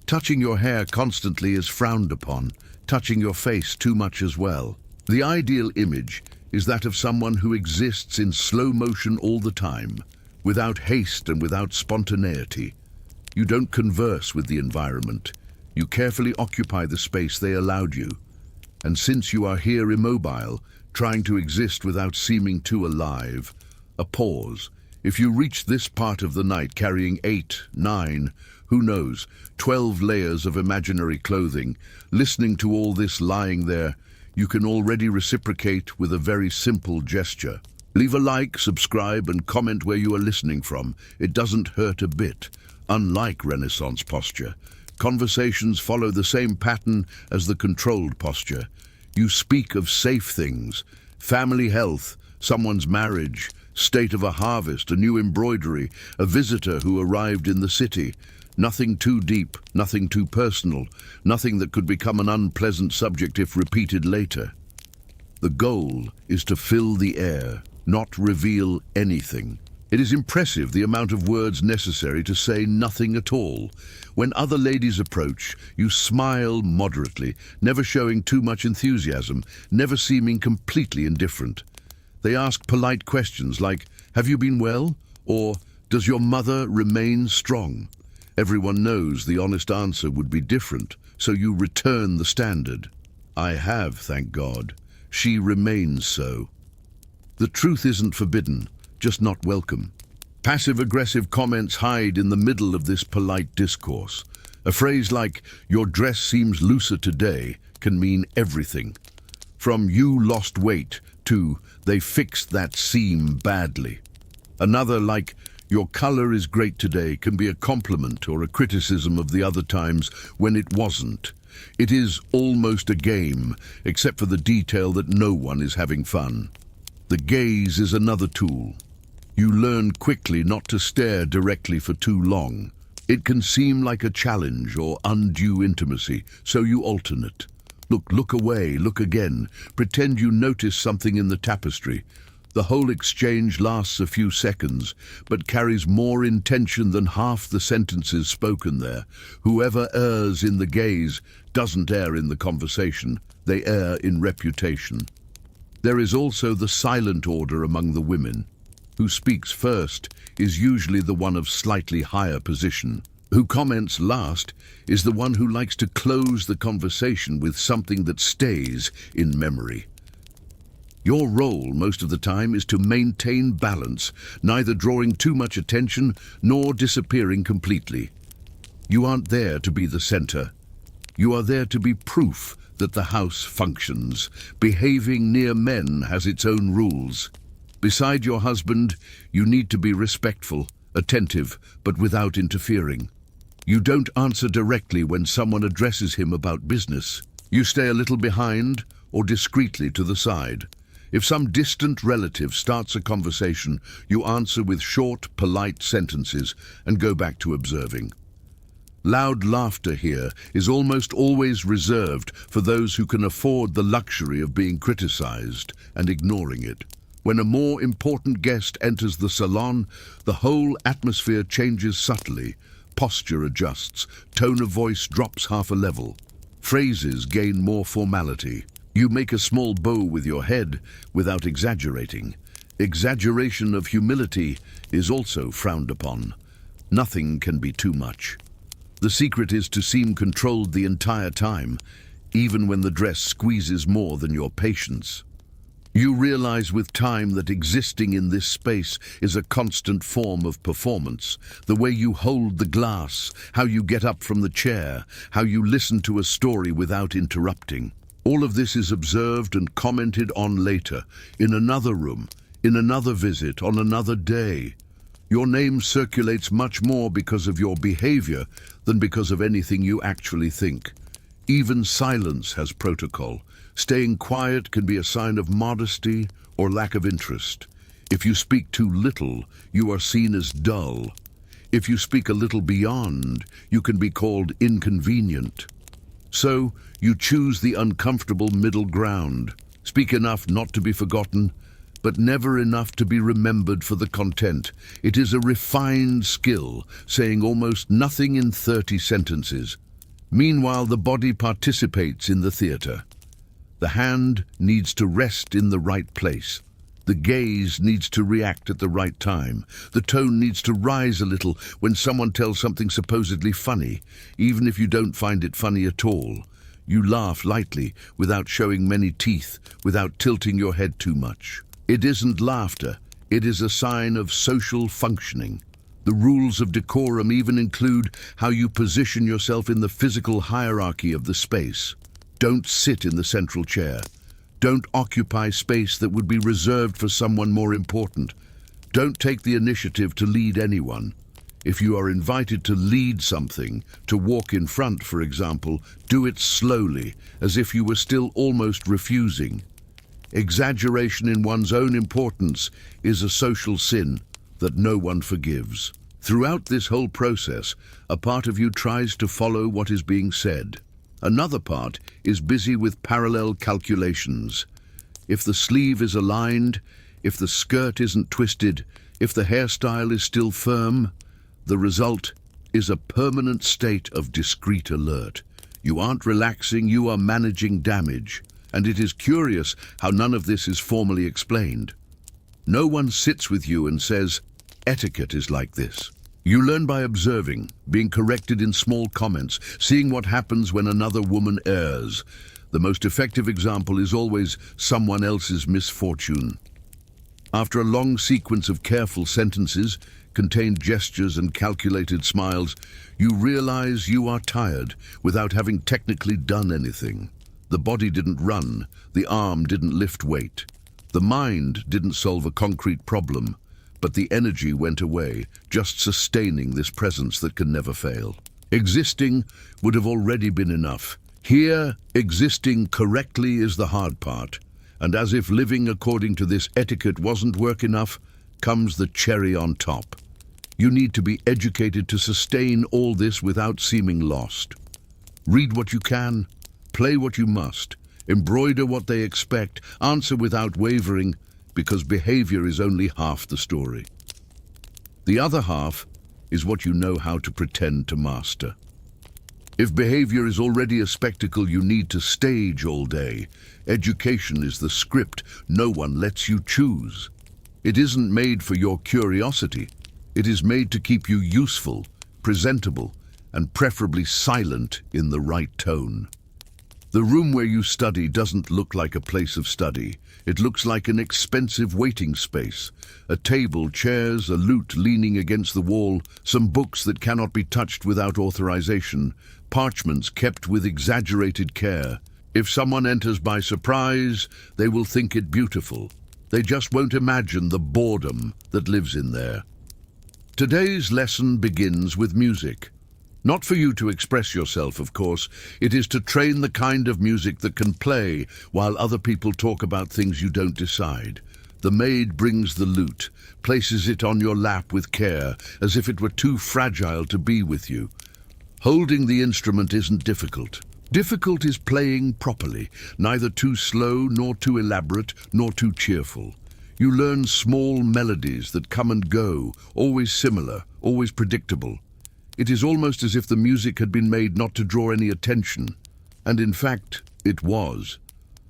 Touching your hair constantly is frowned upon, touching your face too much as well. The ideal image is that of someone who exists in slow motion all the time, without haste and without spontaneity. You don't converse with the environment. You carefully occupy the space they allowed you. And since you are here immobile, trying to exist without seeming too alive. A pause. If you reach this part of the night carrying 8, 9, who knows, 12 layers of imaginary clothing, listening to all this lying there, you can already reciprocate with a very simple gesture. Leave a like, subscribe, and comment where you are listening from. It doesn't hurt a bit. Unlike Renaissance posture, conversations follow the same pattern as the controlled posture. You speak of safe things, family health, someone's marriage, state of a harvest, a new embroidery, a visitor who arrived in the city. Nothing too deep, nothing too personal, nothing that could become an unpleasant subject if repeated later. The goal is to fill the air, not reveal anything. It is impressive the amount of words necessary to say nothing at all. When other ladies approach, you smile moderately, never showing too much enthusiasm, never seeming completely indifferent. They ask polite questions like, "Have you been well?" or "Does your mother remain strong?" Everyone knows the honest answer would be different, so you return the standard. "I have, thank God. She remains so." The truth isn't forbidden, just not welcome. Passive-aggressive comments hide in the middle of this polite discourse. A phrase like, "Your dress seems looser today," can mean everything. From "you lost weight" to "they fixed that seam badly." Another like, "Your color is great today," can be a compliment or a criticism of the other times when it wasn't. It is almost a game, except for the detail that no one is having fun. The gaze is another tool. You learn quickly not to stare directly for too long. It can seem like a challenge or undue intimacy, so you alternate. Look away, look again. Pretend you notice something in the tapestry. The whole exchange lasts a few seconds, but carries more intention than half the sentences spoken there. Whoever errs in the gaze doesn't err in the conversation. They err in reputation. There is also the silent order among the women. Who speaks first is usually the one of slightly higher position. Who comments last is the one who likes to close the conversation with something that stays in memory. Your role most of the time is to maintain balance, neither drawing too much attention nor disappearing completely. You aren't there to be the center. You are there to be proof that the house functions. Behaving near men has its own rules. Beside your husband, you need to be respectful, attentive, but without interfering. You don't answer directly when someone addresses him about business. You stay a little behind or discreetly to the side. If some distant relative starts a conversation, you answer with short, polite sentences and go back to observing. Loud laughter here is almost always reserved for those who can afford the luxury of being criticized and ignoring it. When a more important guest enters the salon, the whole atmosphere changes subtly. Posture adjusts, tone of voice drops half a level. Phrases gain more formality. You make a small bow with your head without exaggerating. Exaggeration of humility is also frowned upon. Nothing can be too much. The secret is to seem controlled the entire time, even when the dress squeezes more than your patience. You realize with time that existing in this space is a constant form of performance. The way you hold the glass, how you get up from the chair, how you listen to a story without interrupting. All of this is observed and commented on later, in another room, in another visit, on another day. Your name circulates much more because of your behavior than because of anything you actually think. Even silence has protocol. Staying quiet can be a sign of modesty or lack of interest. If you speak too little, you are seen as dull. If you speak a little beyond, you can be called inconvenient. So, you choose the uncomfortable middle ground. Speak enough not to be forgotten, but never enough to be remembered for the content. It is a refined skill, saying almost nothing in 30 sentences. Meanwhile, the body participates in the theater. The hand needs to rest in the right place. The gaze needs to react at the right time. The tone needs to rise a little when someone tells something supposedly funny, even if you don't find it funny at all. You laugh lightly, without showing many teeth, without tilting your head too much. It isn't laughter, it is a sign of social functioning. The rules of decorum even include how you position yourself in the physical hierarchy of the space. Don't sit in the central chair. Don't occupy space that would be reserved for someone more important. Don't take the initiative to lead anyone. If you are invited to lead something, to walk in front, for example, do it slowly, as if you were still almost refusing. Exaggeration in one's own importance is a social sin that no one forgives. Throughout this whole process, a part of you tries to follow what is being said. Another part is busy with parallel calculations. If the sleeve is aligned, if the skirt isn't twisted, if the hairstyle is still firm, the result is a permanent state of discreet alert. You aren't relaxing, you are managing damage. And it is curious how none of this is formally explained. No one sits with you and says, etiquette is like this. You learn by observing, being corrected in small comments, seeing what happens when another woman errs. The most effective example is always someone else's misfortune. After a long sequence of careful sentences, contained gestures and calculated smiles, you realize you are tired without having technically done anything. The body didn't run, the arm didn't lift weight. The mind didn't solve a concrete problem, but the energy went away, just sustaining this presence that can never fail. Existing would have already been enough. Here, existing correctly is the hard part, and as if living according to this etiquette wasn't work enough, comes the cherry on top. You need to be educated to sustain all this without seeming lost. Read what you can, play what you must, embroider what they expect, answer without wavering, because behavior is only half the story. The other half is what you know how to pretend to master. If behavior is already a spectacle you need to stage all day, education is the script no one lets you choose. It isn't made for your curiosity. It is made to keep you useful, presentable, and preferably silent in the right tone. The room where you study doesn't look like a place of study. It looks like an expensive waiting space. A table, chairs, a lute leaning against the wall, some books that cannot be touched without authorization, parchments kept with exaggerated care. If someone enters by surprise, they will think it beautiful. They just won't imagine the boredom that lives in there. Today's lesson begins with music. Not for you to express yourself, of course. It is to train the kind of music that can play while other people talk about things you don't decide. The maid brings the lute, places it on your lap with care, as if it were too fragile to be with you. Holding the instrument isn't difficult. Difficult is playing properly, neither too slow, nor too elaborate, nor too cheerful. You learn small melodies that come and go, always similar, always predictable. It is almost as if the music had been made not to draw any attention. And in fact, it was.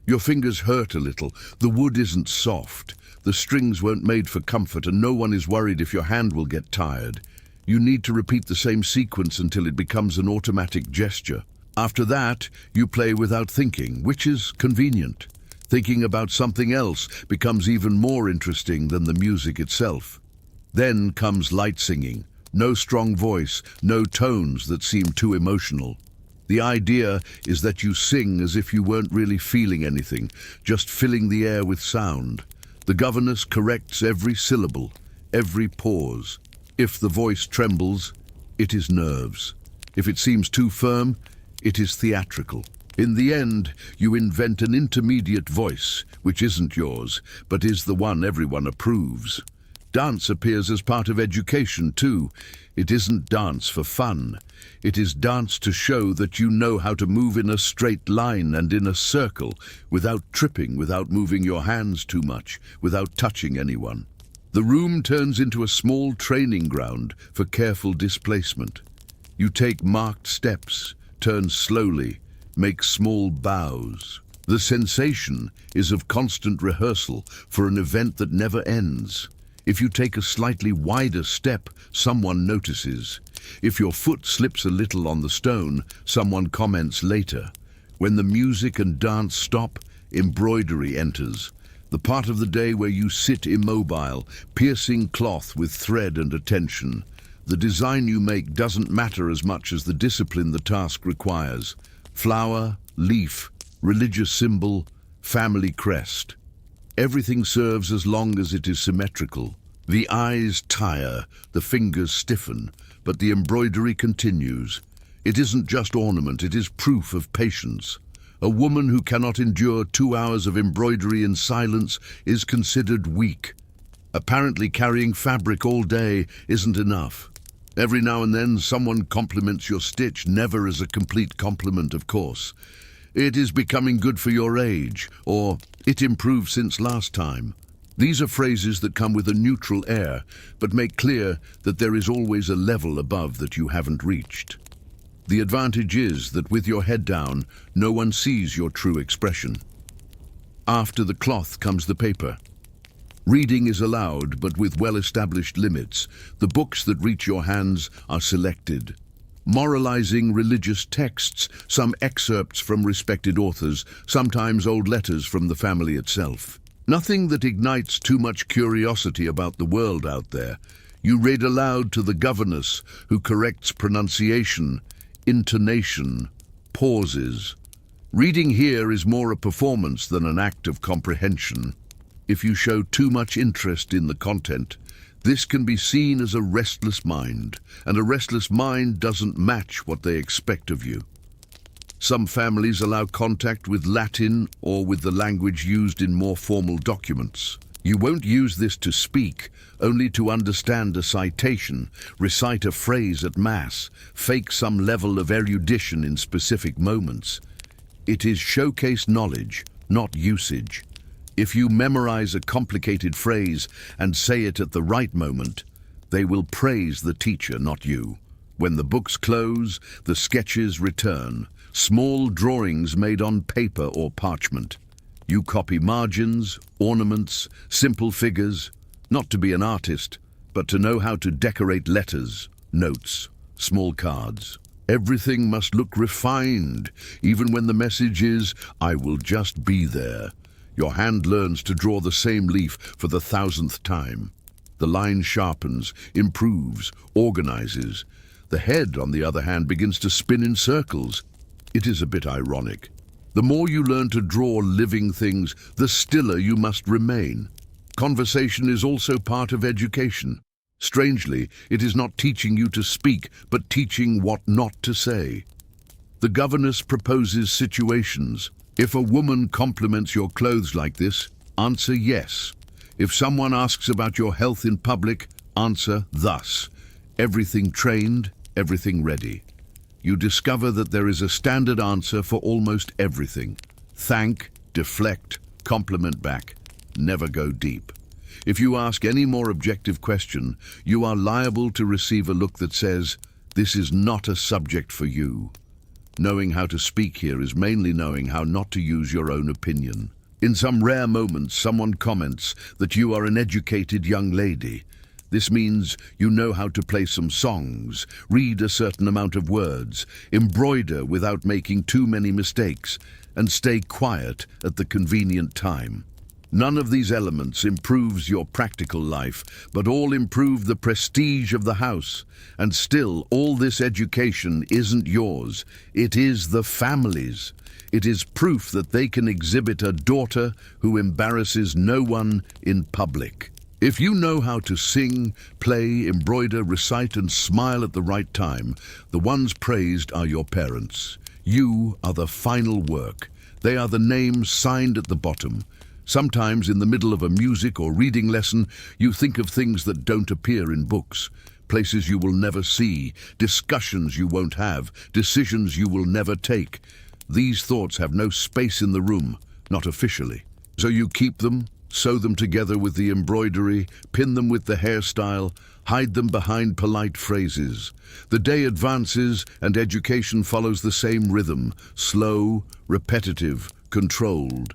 Your fingers hurt a little. The wood isn't soft. The strings weren't made for comfort, and no one is worried if your hand will get tired. You need to repeat the same sequence until it becomes an automatic gesture. After that, you play without thinking, which is convenient. Thinking about something else becomes even more interesting than the music itself. Then comes light singing. No strong voice, no tones that seem too emotional. The idea is that you sing as if you weren't really feeling anything, just filling the air with sound. The governess corrects every syllable, every pause. If the voice trembles, it is nerves. If it seems too firm, it is theatrical. In the end, you invent an intermediate voice, which isn't yours, but is the one everyone approves. Dance appears as part of education too. It isn't dance for fun. It is dance to show that you know how to move in a straight line and in a circle, without tripping, without moving your hands too much, without touching anyone. The room turns into a small training ground for careful displacement. You take marked steps, turn slowly, make small bows. The sensation is of constant rehearsal for an event that never ends. If you take a slightly wider step, someone notices. If your foot slips a little on the stone, someone comments later. When the music and dance stop, embroidery enters. The part of the day where you sit immobile, piercing cloth with thread and attention. The design you make doesn't matter as much as the discipline the task requires. Flower, leaf, religious symbol, family crest. Everything serves as long as it is symmetrical. The eyes tire, the fingers stiffen, but the embroidery continues. It isn't just ornament, it is proof of patience. A woman who cannot endure 2 hours of embroidery in silence is considered weak. Apparently carrying fabric all day isn't enough. Every now and then someone compliments your stitch, never as a complete compliment, of course. It is becoming good for your age, or it improved since last time. These are phrases that come with a neutral air, but make clear that there is always a level above that you haven't reached. The advantage is that with your head down, no one sees your true expression. After the cloth comes the paper. Reading is allowed, but with well-established limits. The books that reach your hands are selected. Moralizing religious texts, some excerpts from respected authors, sometimes old letters from the family itself. Nothing that ignites too much curiosity about the world out there. You read aloud to the governess who corrects pronunciation, intonation, pauses. Reading here is more a performance than an act of comprehension. If you show too much interest in the content, this can be seen as a restless mind, and a restless mind doesn't match what they expect of you. Some families allow contact with Latin or with the language used in more formal documents. You won't use this to speak, only to understand a citation, recite a phrase at Mass, fake some level of erudition in specific moments. It is showcase knowledge, not usage. If you memorize a complicated phrase and say it at the right moment, they will praise the teacher, not you. When the books close, the sketches return, small drawings made on paper or parchment. You copy margins, ornaments, simple figures, not to be an artist, but to know how to decorate letters, notes, small cards. Everything must look refined, even when the message is, "I will just be there." Your hand learns to draw the same leaf for the 1,000th time. The line sharpens, improves, organizes. The head, on the other hand, begins to spin in circles. It is a bit ironic. The more you learn to draw living things, the stiller you must remain. Conversation is also part of education. Strangely, it is not teaching you to speak, but teaching what not to say. The governess proposes situations. If a woman compliments your clothes like this, answer yes. If someone asks about your health in public, answer thus. Everything trained, everything ready. You discover that there is a standard answer for almost everything. Thank, deflect, compliment back. Never go deep. If you ask any more objective question, you are liable to receive a look that says, "This is not a subject for you." Knowing how to speak here is mainly knowing how not to use your own opinion. In some rare moments, someone comments that you are an educated young lady. This means you know how to play some songs, read a certain amount of words, embroider without making too many mistakes, and stay quiet at the convenient time. None of these elements improves your practical life, but all improve the prestige of the house. And still, all this education isn't yours. It is the family's. It is proof that they can exhibit a daughter who embarrasses no one in public. If you know how to sing, play, embroider, recite, and smile at the right time, the ones praised are your parents. You are the final work. They are the names signed at the bottom. Sometimes in the middle of a music or reading lesson, you think of things that don't appear in books, places you will never see, discussions you won't have, decisions you will never take. These thoughts have no space in the room, not officially. So you keep them, sew them together with the embroidery, pin them with the hairstyle, hide them behind polite phrases. The day advances and education follows the same rhythm, slow, repetitive, controlled.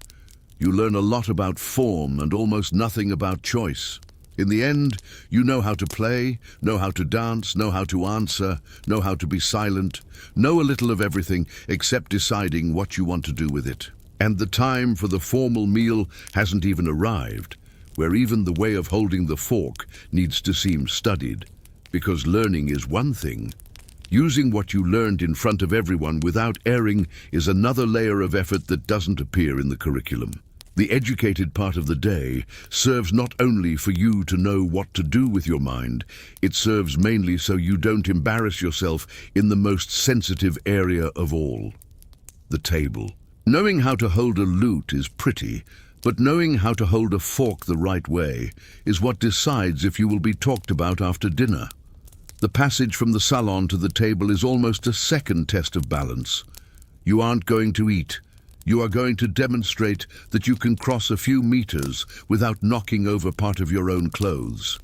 You learn a lot about form and almost nothing about choice. In the end, you know how to play, know how to dance, know how to answer, know how to be silent, know a little of everything except deciding what you want to do with it. And the time for the formal meal hasn't even arrived, where even the way of holding the fork needs to seem studied. Because learning is one thing. Using what you learned in front of everyone without erring is another layer of effort that doesn't appear in the curriculum. The educated part of the day serves not only for you to know what to do with your mind, it serves mainly so you don't embarrass yourself in the most sensitive area of all, the table. Knowing how to hold a lute is pretty, but knowing how to hold a fork the right way is what decides if you will be talked about after dinner. The passage from the salon to the table is almost a second test of balance. You aren't going to eat. You are going to demonstrate that you can cross a few meters without knocking over part of your own clothes.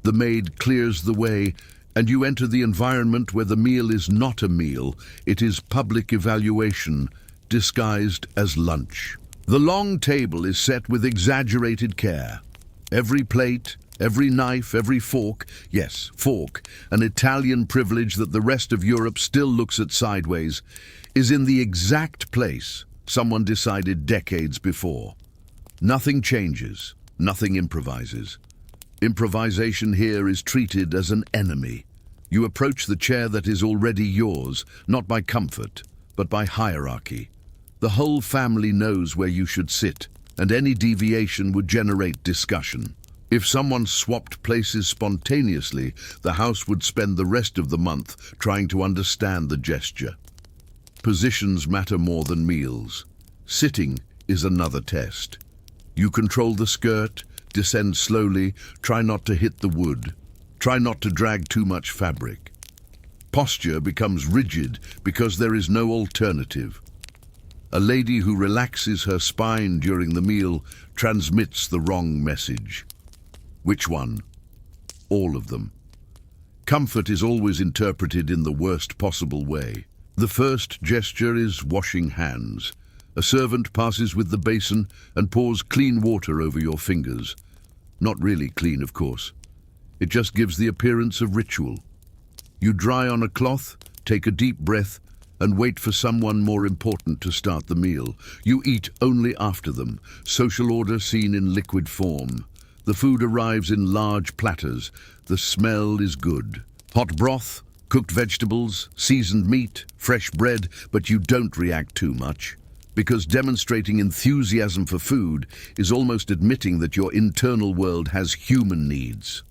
The maid clears the way, and you enter the environment where the meal is not a meal, it is public evaluation, disguised as lunch. The long table is set with exaggerated care. Every plate, every knife, every fork, yes, fork, an Italian privilege that the rest of Europe still looks at sideways, is in the exact place someone decided decades before. Nothing changes, nothing improvises. Improvisation here is treated as an enemy. You approach the chair that is already yours, not by comfort, but by hierarchy. The whole family knows where you should sit, and any deviation would generate discussion. If someone swapped places spontaneously, the house would spend the rest of the month trying to understand the gesture. Positions matter more than meals. Sitting is another test. You control the skirt, descend slowly, try not to hit the wood, try not to drag too much fabric. Posture becomes rigid because there is no alternative. A lady who relaxes her spine during the meal transmits the wrong message. Which one? All of them. Comfort is always interpreted in the worst possible way. The first gesture is washing hands. A servant passes with the basin and pours clean water over your fingers. Not really clean, of course. It just gives the appearance of ritual. You dry on a cloth, take a deep breath, and wait for someone more important to start the meal. You eat only after them, social order seen in liquid form. The food arrives in large platters. The smell is good. Hot broth, cooked vegetables, seasoned meat, fresh bread, but you don't react too much. Because demonstrating enthusiasm for food is almost admitting that your internal world has human needs.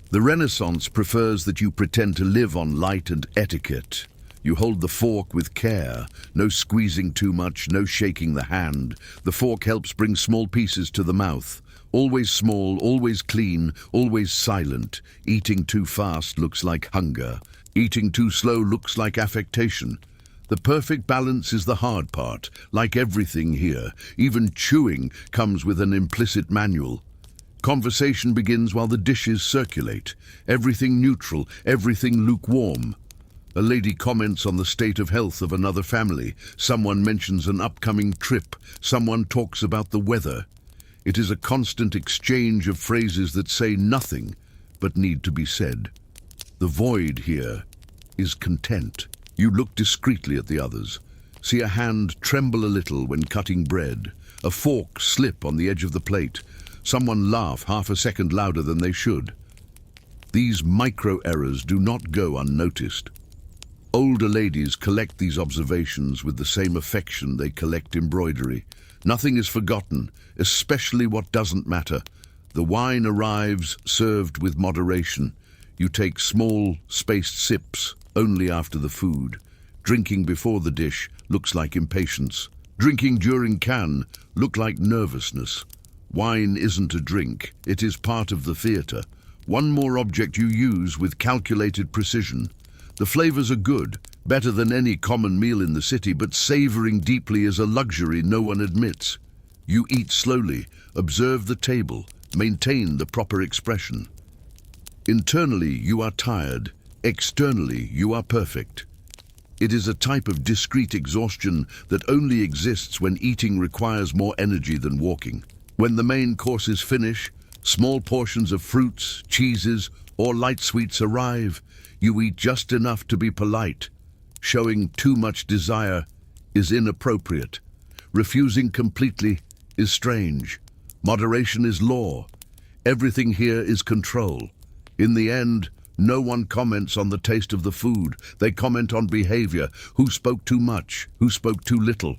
The Renaissance prefers that you pretend to live on light and etiquette. You hold the fork with care, no squeezing too much, no shaking the hand. The fork helps bring small pieces to the mouth. Always small, always clean, always silent. Eating too fast looks like hunger. Eating too slow looks like affectation. The perfect balance is the hard part. Like everything here, even chewing comes with an implicit manual. Conversation begins while the dishes circulate. Everything neutral, everything lukewarm. A lady comments on the state of health of another family. Someone mentions an upcoming trip. Someone talks about the weather. It is a constant exchange of phrases that say nothing, but need to be said. The void here is content. You look discreetly at the others. See a hand tremble a little when cutting bread. A fork slip on the edge of the plate. Someone laugh half a second louder than they should. These micro-errors do not go unnoticed. Older ladies collect these observations with the same affection they collect embroidery. Nothing is forgotten, especially what doesn't matter. The wine arrives, served with moderation. You take small, spaced sips, only after the food. Drinking before the dish looks like impatience. Drinking during can look like nervousness. Wine isn't a drink, it is part of the theatre. One more object you use with calculated precision. The flavors are good, better than any common meal in the city, but savoring deeply is a luxury no one admits. You eat slowly, observe the table, maintain the proper expression. Internally, you are tired. Externally, you are perfect. It is a type of discrete exhaustion that only exists when eating requires more energy than walking. When the main course is finished, Small portions of fruits, cheeses, or light sweets arrive. You eat just enough to be polite. Showing too much desire is inappropriate. Refusing completely is strange. Moderation is law. Everything here is control. In the end, no one comments on the taste of the food. They comment on behavior. Who spoke too much? Who spoke too little?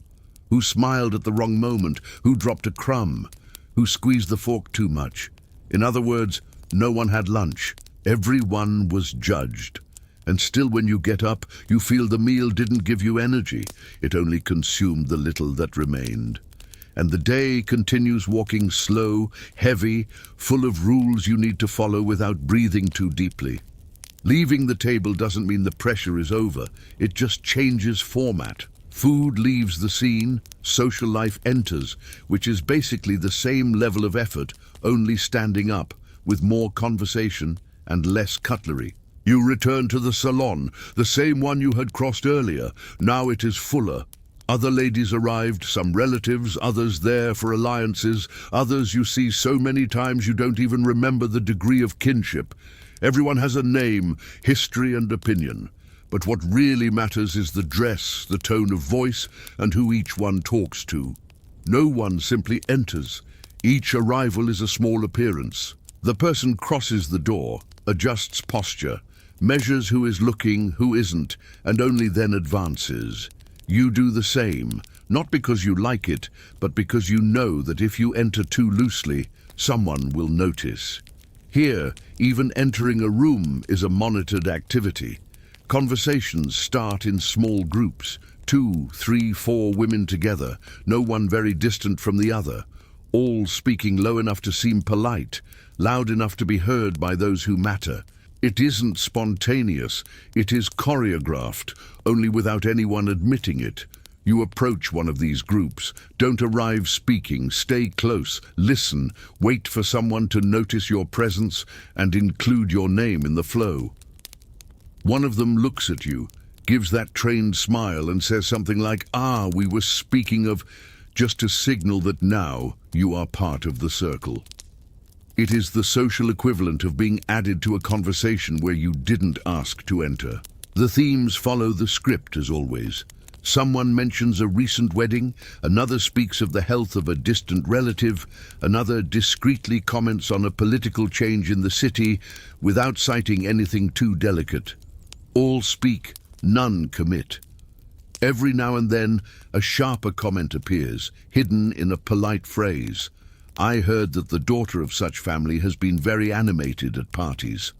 Who smiled at the wrong moment? Who dropped a crumb? Who squeezed the fork too much? In other words, no one had lunch. Everyone was judged. And still when you get up, you feel the meal didn't give you energy. It only consumed the little that remained. And the day continues walking slow, heavy, full of rules you need to follow without breathing too deeply. Leaving the table doesn't mean the pressure is over. It just changes format. Food leaves the scene, social life enters, which is basically the same level of effort, only standing up, with more conversation and less cutlery. You return to the salon, the same one you had crossed earlier. Now it is fuller. Other ladies arrived, some relatives, others there for alliances, others you see so many times you don't even remember the degree of kinship. Everyone has a name, history and opinion. But what really matters is the dress, the tone of voice, and who each one talks to. No one simply enters. Each arrival is a small appearance. The person crosses the door, adjusts posture, measures who is looking, who isn't, and only then advances. You do the same, not because you like it, but because you know that if you enter too loosely, someone will notice. Here, even entering a room is a monitored activity. Conversations start in small groups, 2, 3, 4 women together, no one very distant from the other, all speaking low enough to seem polite, loud enough to be heard by those who matter. It isn't spontaneous, it is choreographed, only without anyone admitting it. You approach one of these groups, don't arrive speaking, stay close, listen, wait for someone to notice your presence and include your name in the flow. One of them looks at you, gives that trained smile and says something like, "Ah, we were speaking of," just to signal that now you are part of the circle. It is the social equivalent of being added to a conversation where you didn't ask to enter. The themes follow the script as always. Someone mentions a recent wedding, another speaks of the health of a distant relative, another discreetly comments on a political change in the city without citing anything too delicate. All speak, none commit. Every now and then, a sharper comment appears, hidden in a polite phrase. I heard that the daughter of such family has been very animated at parties.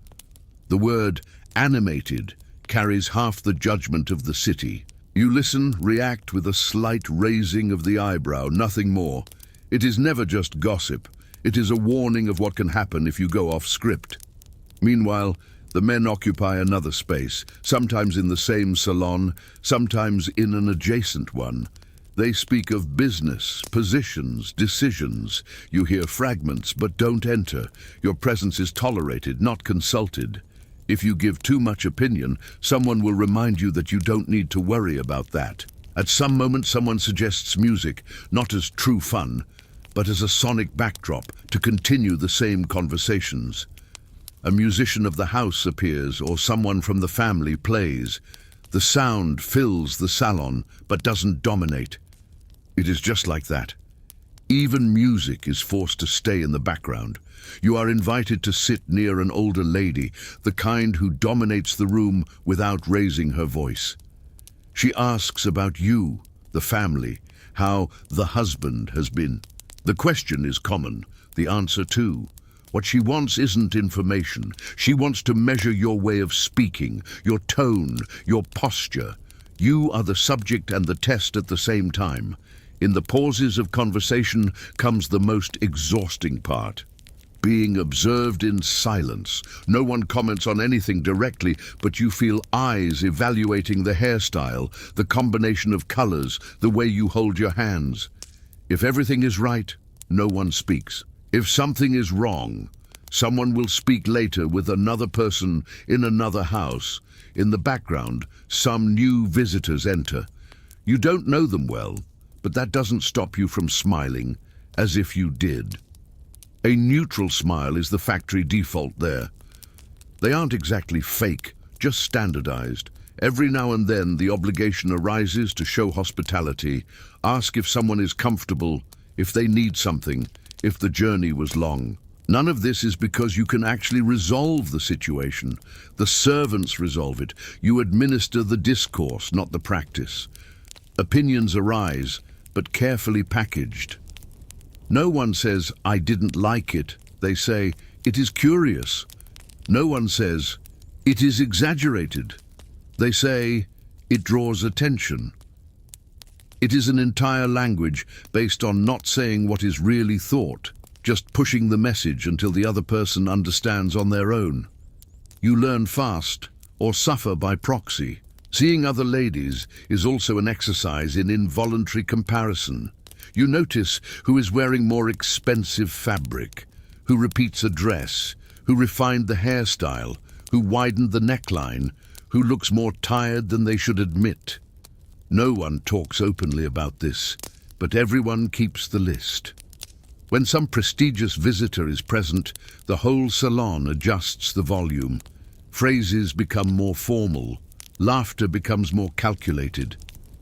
The word animated carries half the judgment of the city. You listen, react with a slight raising of the eyebrow, nothing more. It is never just gossip. It is a warning of what can happen if you go off script. Meanwhile, the men occupy another space, sometimes in the same salon, sometimes in an adjacent one. They speak of business, positions, decisions. You hear fragments, but don't enter. Your presence is tolerated, not consulted. If you give too much opinion, someone will remind you that you don't need to worry about that. At some moment, someone suggests music, not as true fun, but as a sonic backdrop to continue the same conversations. A musician of the house appears, or someone from the family plays. The sound fills the salon, but doesn't dominate. It is just like that. Even music is forced to stay in the background. You are invited to sit near an older lady, the kind who dominates the room without raising her voice. She asks about you, the family, how the husband has been. The question is common, the answer too. What she wants isn't information. She wants to measure your way of speaking, your tone, your posture. You are the subject and the test at the same time. In the pauses of conversation comes the most exhausting part. Being observed in silence. No one comments on anything directly, but you feel eyes evaluating the hairstyle, the combination of colors, the way you hold your hands. If everything is right, no one speaks. If something is wrong, someone will speak later with another person in another house. In the background, some new visitors enter. You don't know them well, but that doesn't stop you from smiling, as if you did. A neutral smile is the factory default there. They aren't exactly fake, just standardized. Every now and then the obligation arises to show hospitality, ask if someone is comfortable, if they need something, if the journey was long. None of this is because you can actually resolve the situation. The servants resolve it. You administer the discourse, not the practice. Opinions arise, but carefully packaged. No one says, "I didn't like it." They say, "It is curious." No one says, "It is exaggerated." They say, "It draws attention." It is an entire language based on not saying what is really thought, just pushing the message until the other person understands on their own. You learn fast, or suffer by proxy. Seeing other ladies is also an exercise in involuntary comparison. You notice who is wearing more expensive fabric, who repeats a dress, who refined the hairstyle, who widened the neckline, who looks more tired than they should admit. No one talks openly about this, but everyone keeps the list. When some prestigious visitor is present, the whole salon adjusts the volume. Phrases become more formal. Laughter becomes more calculated.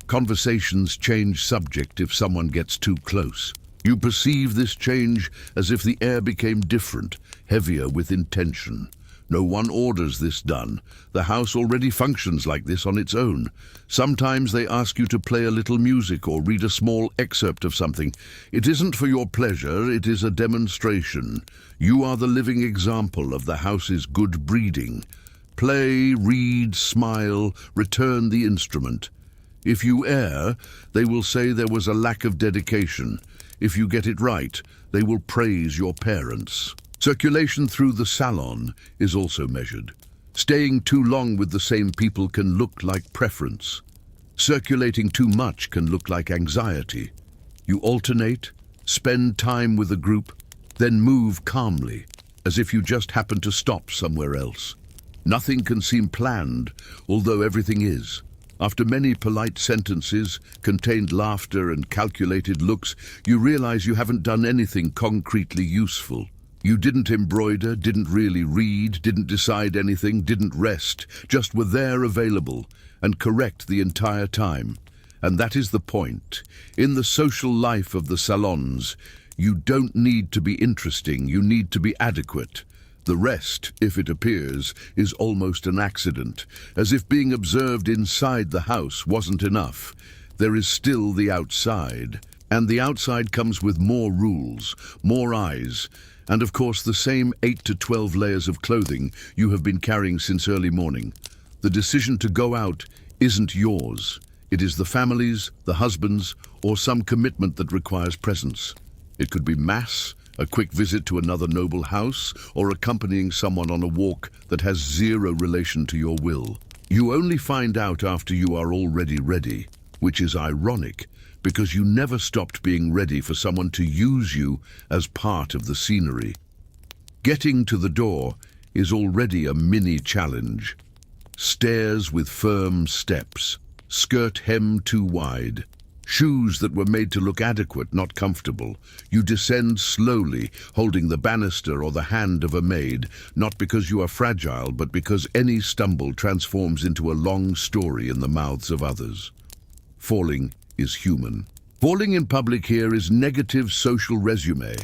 Conversations change subject if someone gets too close. You perceive this change as if the air became different, heavier with intention. No one orders this done. The house already functions like this on its own. Sometimes they ask you to play a little music or read a small excerpt of something. It isn't for your pleasure, it is a demonstration. You are the living example of the house's good breeding. Play, read, smile, return the instrument. If you err, they will say there was a lack of dedication. If you get it right, they will praise your parents. Circulation through the salon is also measured. Staying too long with the same people can look like preference. Circulating too much can look like anxiety. You alternate, spend time with a group, then move calmly, as if you just happen to stop somewhere else. Nothing can seem planned, although everything is. After many polite sentences, contained laughter and calculated looks, you realize you haven't done anything concretely useful. You didn't embroider, didn't really read, didn't decide anything, didn't rest, just were there available and correct the entire time. And that is the point. In the social life of the salons, you don't need to be interesting, you need to be adequate. The rest, if it appears, is almost an accident, as if being observed inside the house wasn't enough. There is still the outside, and the outside comes with more rules, more eyes, and of course the same 8 to 12 layers of clothing you have been carrying since early morning. The decision to go out isn't yours. It is the family's, the husband's, or some commitment that requires presence. It could be mass, a quick visit to another noble house, or accompanying someone on a walk that has zero relation to your will. You only find out after you are already ready, which is ironic, because you never stopped being ready for someone to use you as part of the scenery. Getting to the door is already a mini challenge. Stairs with firm steps, skirt hem too wide, shoes that were made to look adequate, not comfortable. You descend slowly, holding the banister or the hand of a maid, not because you are fragile, but because any stumble transforms into a long story in the mouths of others. Falling is human. Falling in public here is negative social resume.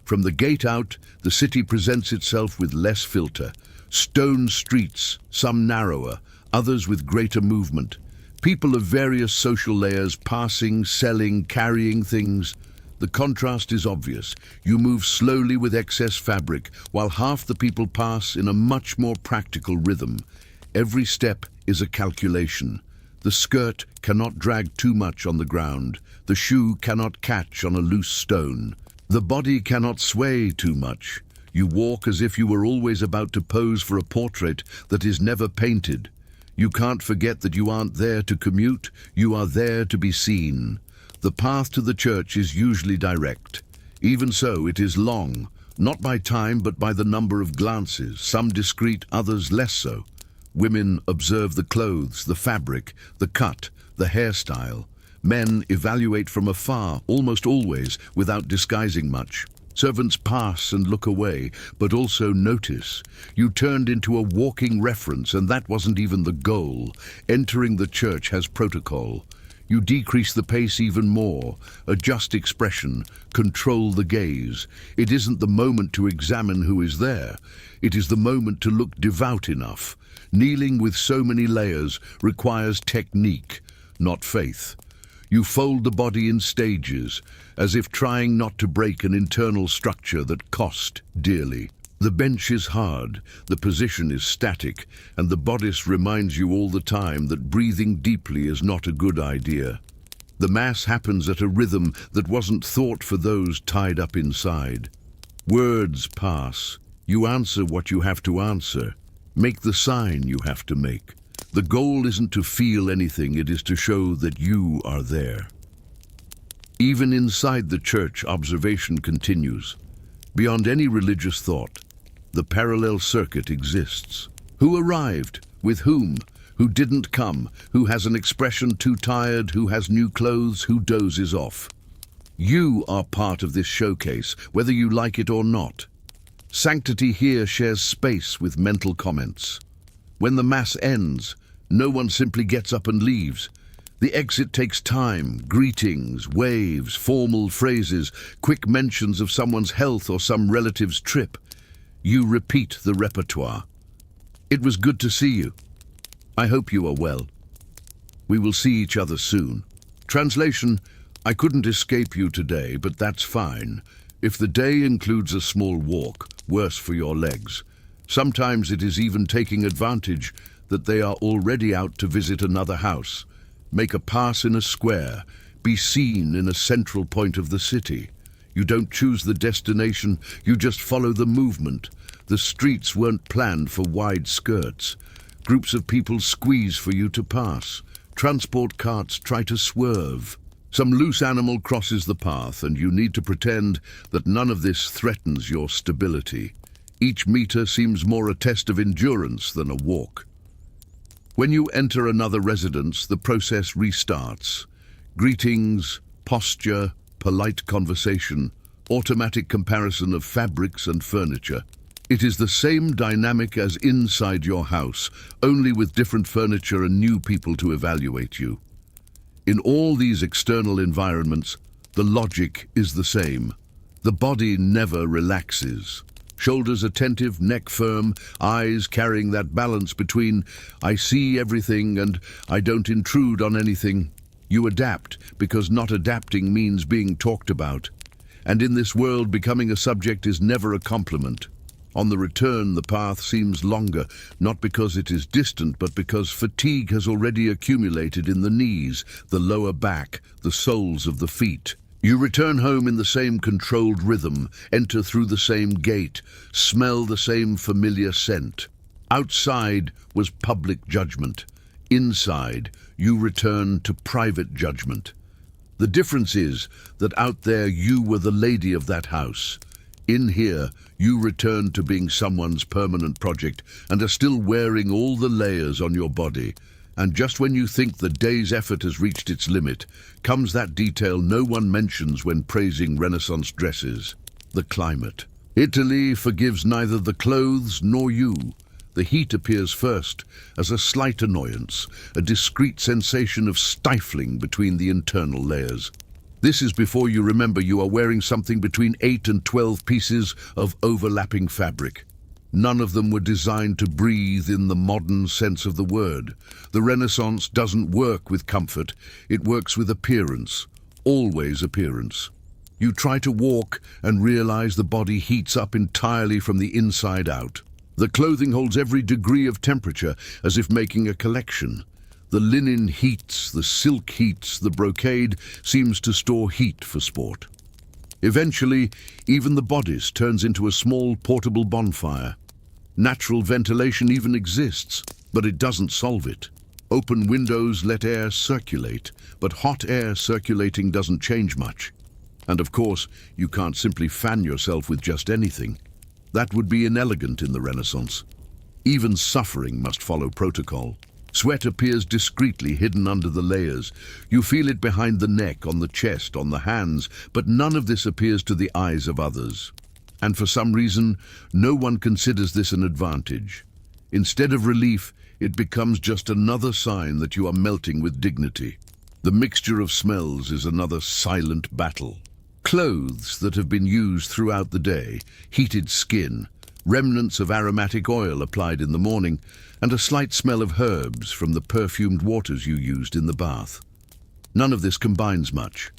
From the gate out, the city presents itself with less filter. Stone streets, some narrower, others with greater movement. People of various social layers passing, selling, carrying things. The contrast is obvious. You move slowly with excess fabric, while half the people pass in a much more practical rhythm. Every step is a calculation. The skirt cannot drag too much on the ground. The shoe cannot catch on a loose stone. The body cannot sway too much. You walk as if you were always about to pose for a portrait that is never painted. You can't forget that you aren't there to commute, you are there to be seen. The path to the church is usually direct. Even so, it is long, not by time but by the number of glances, some discreet, others less so. Women observe the clothes, the fabric, the cut, the hairstyle. Men evaluate from afar, almost always, without disguising much. Servants pass and look away, but also notice. You turned into a walking reference, and that wasn't even the goal. Entering the church has protocol. You decrease the pace even more, adjust expression, control the gaze. It isn't the moment to examine who is there. It is the moment to look devout enough. Kneeling with so many layers requires technique, not faith. You fold the body in stages, as if trying not to break an internal structure that cost dearly. The bench is hard, the position is static, and the bodice reminds you all the time that breathing deeply is not a good idea. The Mass happens at a rhythm that wasn't thought for those tied up inside. Words pass. You answer what you have to answer. Make the sign you have to make. The goal isn't to feel anything, it is to show that you are there. Even inside the church, observation continues. Beyond any religious thought, the parallel circuit exists. Who arrived? With whom? Who didn't come? Who has an expression too tired? Who has new clothes? Who dozes off? You are part of this showcase, whether you like it or not. Sanctity here shares space with mental comments. When the Mass ends, no one simply gets up and leaves. The exit takes time, greetings, waves, formal phrases, quick mentions of someone's health or some relative's trip. You repeat the repertoire. It was good to see you. I hope you are well. We will see each other soon. Translation: I couldn't escape you today, but that's fine. If the day includes a small walk, worse for your legs. Sometimes it is even taking advantage that they are already out to visit another house. Make a pass in a square. Be seen in a central point of the city. You don't choose the destination, you just follow the movement. The streets weren't planned for wide skirts. Groups of people squeeze for you to pass. Transport carts try to swerve. Some loose animal crosses the path, and you need to pretend that none of this threatens your stability. Each meter seems more a test of endurance than a walk. When you enter another residence, the process restarts. Greetings, posture, polite conversation, automatic comparison of fabrics and furniture. It is the same dynamic as inside your house, only with different furniture and new people to evaluate you. In all these external environments, the logic is the same. The body never relaxes. Shoulders attentive, neck firm, eyes carrying that balance between I see everything and I don't intrude on anything. You adapt because not adapting means being talked about. And in this world, becoming a subject is never a compliment. On the return, the path seems longer, not because it is distant, but because fatigue has already accumulated in the knees, the lower back, the soles of the feet. You return home in the same controlled rhythm, enter through the same gate, smell the same familiar scent. Outside was public judgment. Inside, you return to private judgment. The difference is that out there you were the lady of that house. In here, you return to being someone's permanent project and are still wearing all the layers on your body. And just when you think the day's effort has reached its limit, comes that detail no one mentions when praising Renaissance dresses: the climate. Italy forgives neither the clothes nor you. The heat appears first as a slight annoyance, a discreet sensation of stifling between the internal layers. This is before you remember you are wearing something between 8 and 12 pieces of overlapping fabric. None of them were designed to breathe in the modern sense of the word. The Renaissance doesn't work with comfort, it works with appearance, always appearance. You try to walk and realize the body heats up entirely from the inside out. The clothing holds every degree of temperature, as if making a collection. The linen heats, the silk heats, the brocade seems to store heat for sport. Eventually, even the bodice turns into a small portable bonfire. Natural ventilation even exists, but it doesn't solve it. Open windows let air circulate, but hot air circulating doesn't change much. And of course, you can't simply fan yourself with just anything. That would be inelegant in the Renaissance. Even suffering must follow protocol. Sweat appears discreetly hidden under the layers. You feel it behind the neck, on the chest, on the hands, but none of this appears to the eyes of others. And for some reason, no one considers this an advantage. Instead of relief, it becomes just another sign that you are melting with dignity. The mixture of smells is another silent battle. Clothes that have been used throughout the day, heated skin, remnants of aromatic oil applied in the morning, and a slight smell of herbs from the perfumed waters you used in the bath. None of this combines much,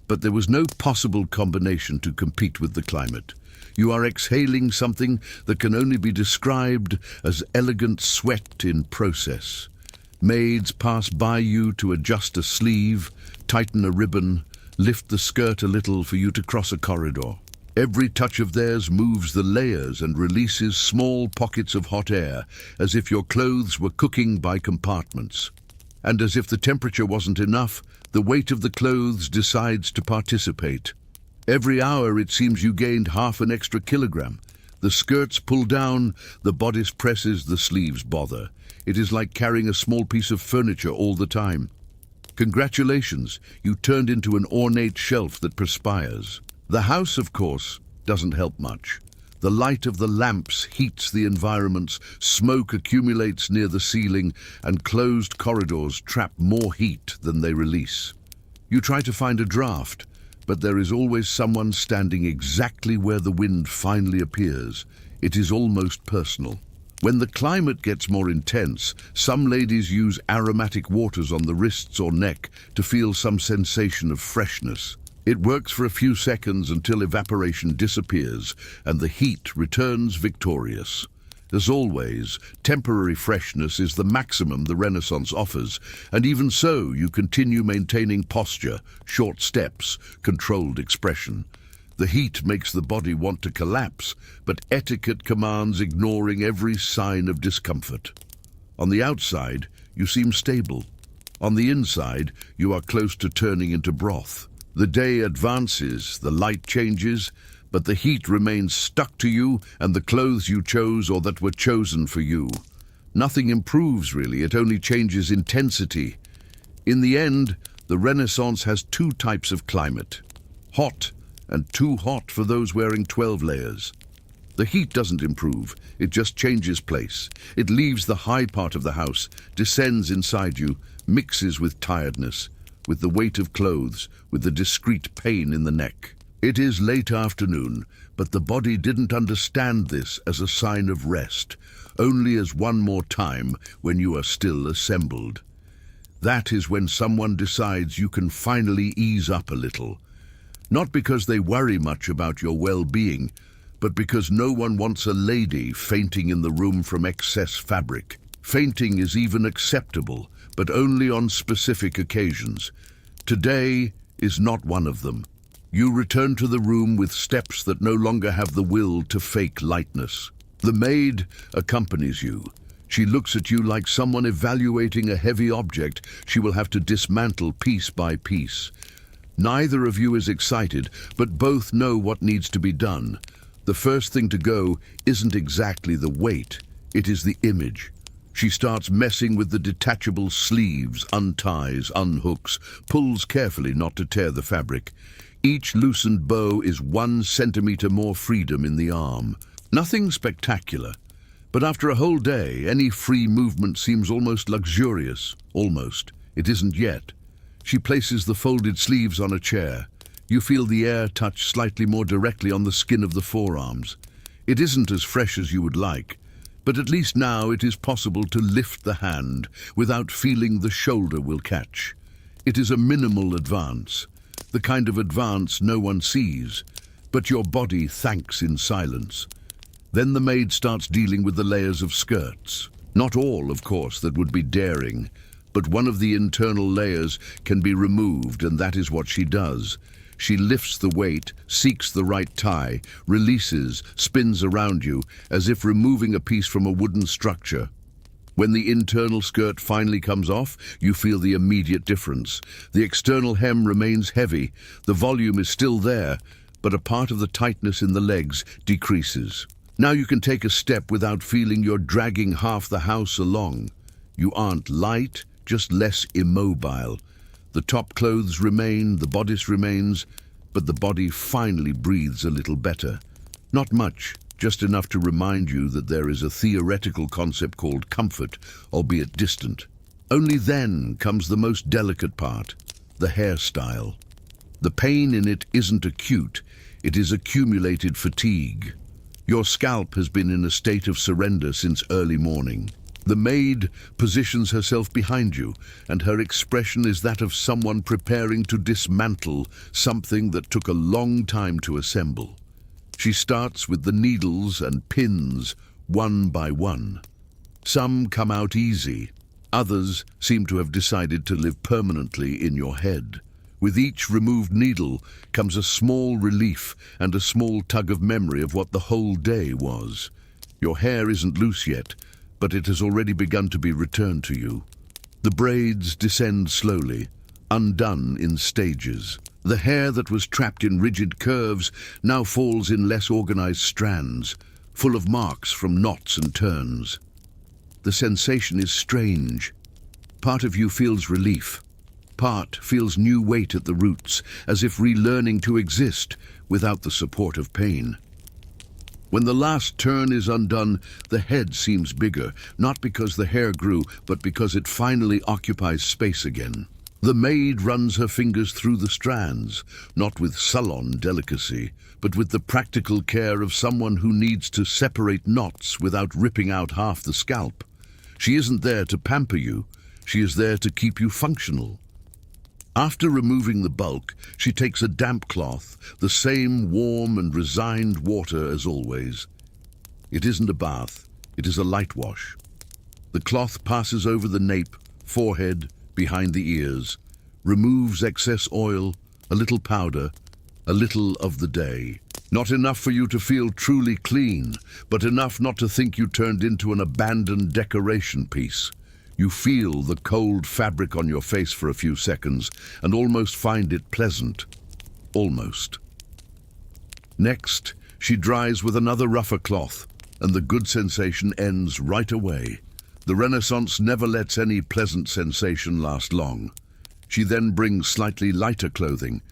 but there was no possible combination to compete with the climate. You are exhaling something that can only be described as elegant sweat in process. Maids pass by you to adjust a sleeve, tighten a ribbon, lift the skirt a little for you to cross a corridor. Every touch of theirs moves the layers and releases small pockets of hot air, as if your clothes were cooking by compartments. And as if the temperature wasn't enough, the weight of the clothes decides to participate. Every hour it seems you gained half an extra kilogram. The skirts pull down, the bodice presses, the sleeves bother. It is like carrying a small piece of furniture all the time. Congratulations, you turned into an ornate shelf that perspires. The house, of course, doesn't help much. The light of the lamps heats the environments, smoke accumulates near the ceiling, and closed corridors trap more heat than they release. You try to find a draft, but there is always someone standing exactly where the wind finally appears. It is almost personal. When the climate gets more intense, some ladies use aromatic waters on the wrists or neck to feel some sensation of freshness. It works for a few seconds until evaporation disappears and the heat returns victorious. As always, temporary freshness is the maximum the Renaissance offers, and even so, you continue maintaining posture, short steps, controlled expression. The heat makes the body want to collapse, but etiquette commands ignoring every sign of discomfort. On the outside, you seem stable. On the inside, you are close to turning into broth. The day advances, the light changes, but the heat remains stuck to you and the clothes you chose or that were chosen for you. Nothing improves, really, it only changes intensity. In the end, the Renaissance has two types of climate: hot and too hot for those wearing 12 layers. The heat doesn't improve, it just changes place. It leaves the high part of the house, descends inside you, mixes with tiredness, with the weight of clothes, with the discreet pain in the neck. It is late afternoon, but the body didn't understand this as a sign of rest, only as one more time when you are still assembled. That is when someone decides you can finally ease up a little. Not because they worry much about your well-being, but because no one wants a lady fainting in the room from excess fabric. Fainting is even acceptable, but only on specific occasions. Today is not one of them. You return to the room with steps that no longer have the will to fake lightness. The maid accompanies you. She looks at you like someone evaluating a heavy object she will have to dismantle piece by piece. Neither of you is excited, but both know what needs to be done. The first thing to go isn't exactly the weight, it is the image. She starts messing with the detachable sleeves, unties, unhooks, pulls carefully not to tear the fabric. Each loosened bow is 1 centimeter more freedom in the arm. Nothing spectacular, but after a whole day, any free movement seems almost luxurious. Almost. It isn't yet. She places the folded sleeves on a chair. You feel the air touch slightly more directly on the skin of the forearms. It isn't as fresh as you would like, but at least now it is possible to lift the hand without feeling the shoulder will catch. It is a minimal advance. The kind of advance no one sees, but your body thanks in silence. Then the maid starts dealing with the layers of skirts. Not all, of course, that would be daring, but one of the internal layers can be removed, and that is what she does. She lifts the weight, seeks the right tie, releases, spins around you, as if removing a piece from a wooden structure. When the internal skirt finally comes off, you feel the immediate difference. The external hem remains heavy, the volume is still there, but a part of the tightness in the legs decreases. Now you can take a step without feeling you're dragging half the house along. You aren't light, just less immobile. The top clothes remain, the bodice remains, but the body finally breathes a little better. Not much, just enough to remind you that there is a theoretical concept called comfort, albeit distant. Only then comes the most delicate part, the hairstyle. The pain in it isn't acute, it is accumulated fatigue. Your scalp has been in a state of surrender since early morning. The maid positions herself behind you, and her expression is that of someone preparing to dismantle something that took a long time to assemble. She starts with the needles and pins, one by one. Some come out easy. Others seem to have decided to live permanently in your head. With each removed needle comes a small relief and a small tug of memory of what the whole day was. Your hair isn't loose yet, but it has already begun to be returned to you. The braids descend slowly, undone in stages. The hair that was trapped in rigid curves now falls in less organized strands, full of marks from knots and turns. The sensation is strange. Part of you feels relief. Part feels new weight at the roots, as if relearning to exist without the support of pain. When the last turn is undone, the head seems bigger, not because the hair grew, but because it finally occupies space again. The maid runs her fingers through the strands, not with sullen delicacy, but with the practical care of someone who needs to separate knots without ripping out half the scalp. She isn't there to pamper you, she is there to keep you functional. After removing the bulk, she takes a damp cloth, the same warm and resigned water as always. It isn't a bath, it is a light wash. The cloth passes over the nape, forehead, behind the ears, removes excess oil, a little powder, a little of the day. Not enough for you to feel truly clean, but enough not to think you turned into an abandoned decoration piece. You feel the cold fabric on your face for a few seconds and almost find it pleasant. Almost. Next, she dries with another rougher cloth, and the good sensation ends right away. The Renaissance never lets any pleasant sensation last long. She then brings slightly lighter clothing.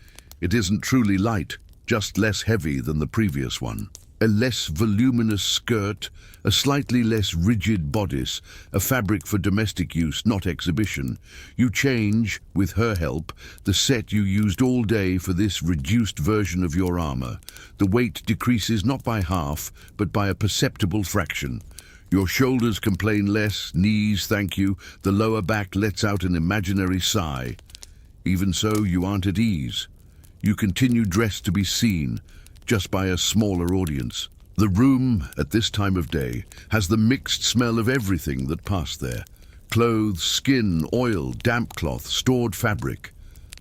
It isn't truly light, just less heavy than the previous one. A less voluminous skirt, a slightly less rigid bodice, a fabric for domestic use, not exhibition. You change, with her help, the set you used all day for this reduced version of your armor. The weight decreases not by half, but by a perceptible fraction. Your shoulders complain less, knees thank you, the lower back lets out an imaginary sigh. Even so, you aren't at ease. You continue dressed to be seen, just by a smaller audience. The room, at this time of day, has the mixed smell of everything that passed there. Clothes, skin, oil, damp cloth, stored fabric.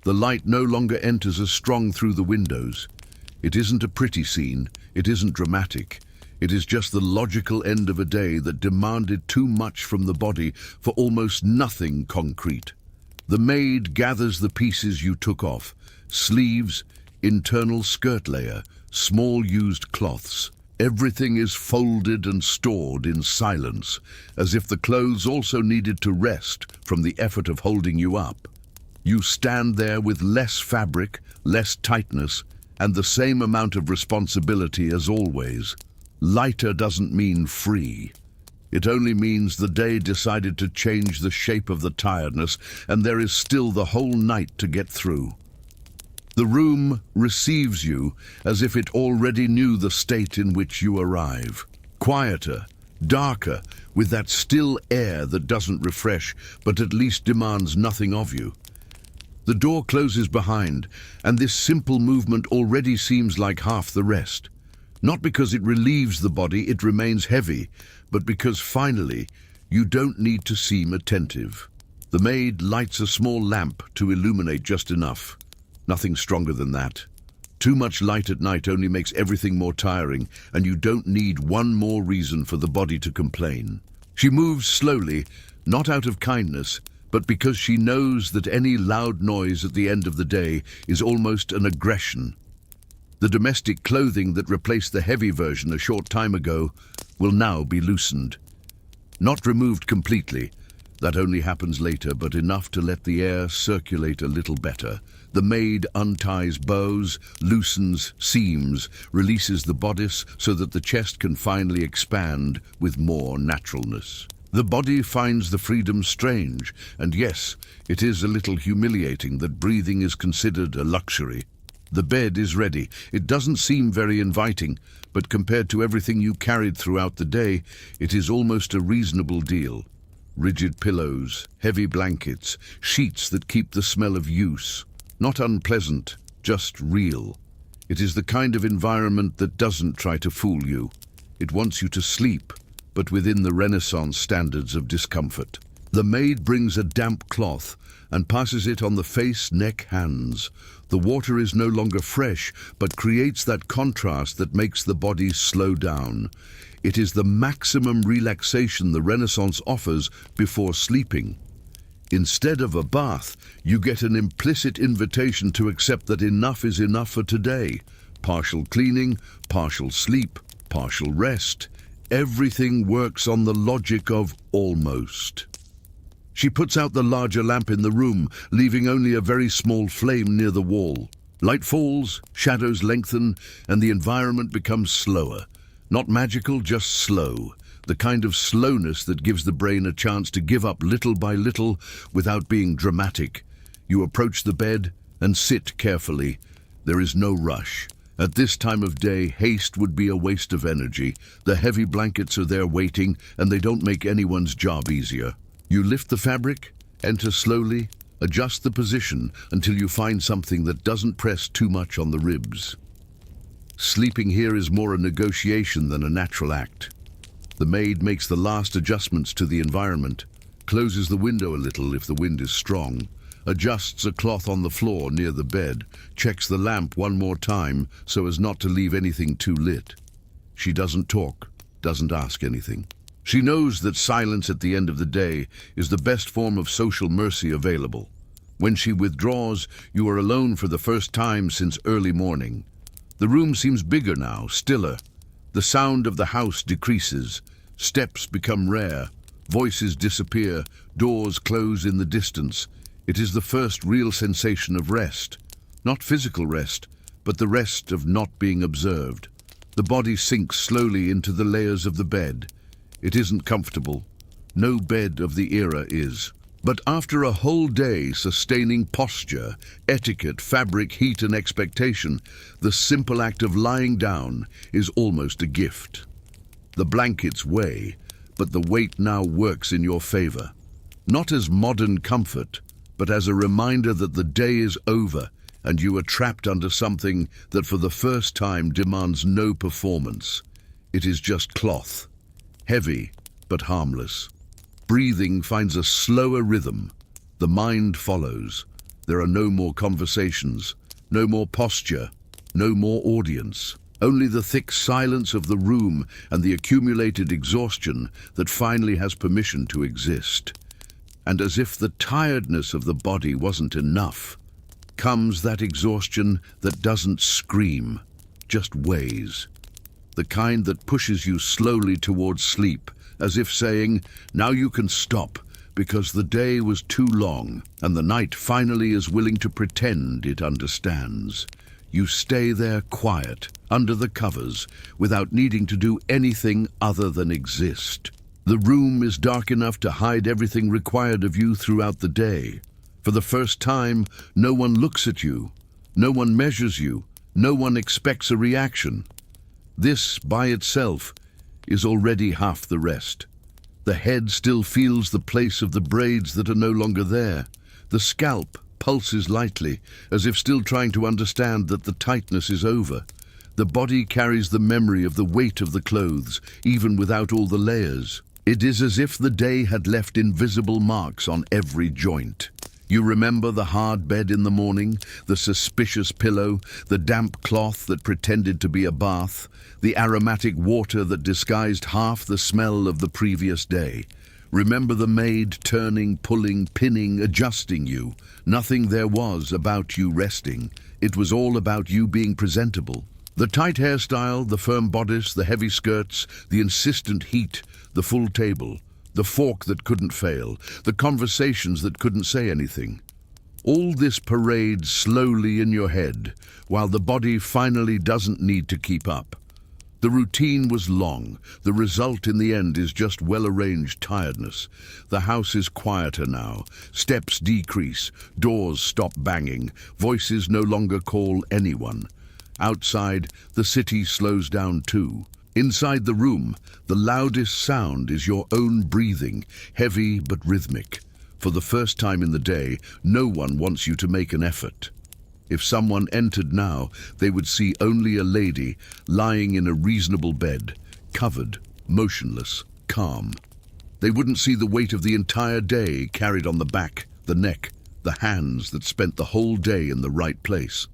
The light no longer enters as strong through the windows. It isn't a pretty scene, it isn't dramatic. It is just the logical end of a day that demanded too much from the body for almost nothing concrete. The maid gathers the pieces you took off, sleeves, internal skirt layer, small used cloths. Everything is folded and stored in silence, as if the clothes also needed to rest from the effort of holding you up. You stand there with less fabric, less tightness, and the same amount of responsibility as always. Lighter doesn't mean free. It only means the day decided to change the shape of the tiredness, and there is still the whole night to get through. The room receives you as if it already knew the state in which you arrive. Quieter, darker, with that still air that doesn't refresh, but at least demands nothing of you. The door closes behind, and this simple movement already seems like half the rest. Not because it relieves the body, it remains heavy, but because finally you don't need to seem attentive. The maid lights a small lamp to illuminate just enough. Nothing stronger than that. Too much light at night only makes everything more tiring, and you don't need one more reason for the body to complain. She moves slowly, not out of kindness, but because she knows that any loud noise at the end of the day is almost an aggression. The domestic clothing that replaced the heavy version a short time ago will now be loosened. Not removed completely, That only happens later, but enough to let the air circulate a little better. The maid unties bows, loosens seams, releases the bodice so that the chest can finally expand with more naturalness. The body finds the freedom strange, and yes, it is a little humiliating that breathing is considered a luxury. The bed is ready. It doesn't seem very inviting, but compared to everything you carried throughout the day, it is almost a reasonable deal. Rigid pillows, heavy blankets, sheets that keep the smell of use. Not unpleasant, just real. It is the kind of environment that doesn't try to fool you. It wants you to sleep, but within the Renaissance standards of discomfort. The maid brings a damp cloth and passes it on the face, neck, hands. The water is no longer fresh, but creates that contrast that makes the body slow down. It is the maximum relaxation the Renaissance offers before sleeping. Instead of a bath, you get an implicit invitation to accept that enough is enough for today. Partial cleaning, partial sleep, partial rest. Everything works on the logic of almost. She puts out the larger lamp in the room, leaving only a very small flame near the wall. Light falls, shadows lengthen, and the environment becomes slower. Not magical, just slow. The kind of slowness that gives the brain a chance to give up little by little without being dramatic. You approach the bed and sit carefully. There is no rush. At this time of day, haste would be a waste of energy. The heavy blankets are there waiting, and they don't make anyone's job easier. You lift the fabric, enter slowly, adjust the position until you find something that doesn't press too much on the ribs. Sleeping here is more a negotiation than a natural act. The maid makes the last adjustments to the environment, closes the window a little if the wind is strong, adjusts a cloth on the floor near the bed, checks the lamp one more time so as not to leave anything too lit. She doesn't talk, doesn't ask anything. She knows that silence at the end of the day is the best form of social mercy available. When she withdraws, you are alone for the first time since early morning. The room seems bigger now, stiller. The sound of the house decreases. Steps become rare. Voices disappear. Doors close in the distance. It is the first real sensation of rest. Not physical rest, but the rest of not being observed. The body sinks slowly into the layers of the bed. It isn't comfortable. No bed of the era is. But after a whole day sustaining posture, etiquette, fabric, heat, and expectation, the simple act of lying down is almost a gift. The blankets weigh, but the weight now works in your favor. Not as modern comfort, but as a reminder that the day is over and you are trapped under something that for the first time demands no performance. It is just cloth, heavy but harmless. Breathing finds a slower rhythm. The mind follows. There are no more conversations, no more posture, no more audience. Only the thick silence of the room and the accumulated exhaustion that finally has permission to exist. And as if the tiredness of the body wasn't enough, comes that exhaustion that doesn't scream, just weighs. The kind that pushes you slowly towards sleep, as if saying, now you can stop, because the day was too long, and the night finally is willing to pretend it understands. You stay there quiet, under the covers, without needing to do anything other than exist. The room is dark enough to hide everything required of you throughout the day. For the first time, no one looks at you, no one measures you, no one expects a reaction. This, by itself, is already half the rest. The head still feels the place of the braids that are no longer there. The scalp pulses lightly, as if still trying to understand that the tightness is over. The body carries the memory of the weight of the clothes, even without all the layers. It is as if the day had left invisible marks on every joint. You remember the hard bed in the morning, the suspicious pillow, the damp cloth that pretended to be a bath, the aromatic water that disguised half the smell of the previous day. Remember the maid turning, pulling, pinning, adjusting you. Nothing there was about you resting. It was all about you being presentable. The tight hairstyle, the firm bodice, the heavy skirts, the insistent heat, the full table. the fork that couldn't fail, the conversations that couldn't say anything. All this parades slowly in your head, while the body finally doesn't need to keep up. The routine was long. The result in the end is just well-arranged tiredness. The house is quieter now. Steps decrease. Doors stop banging. Voices no longer call anyone. Outside, the city slows down too. Inside the room, the loudest sound is your own breathing, heavy but rhythmic. For the first time in the day, no one wants you to make an effort. If someone entered now, they would see only a lady lying in a reasonable bed, covered, motionless, calm. They wouldn't see the weight of the entire day carried on the back, the neck, the hands that spent the whole day in the right place.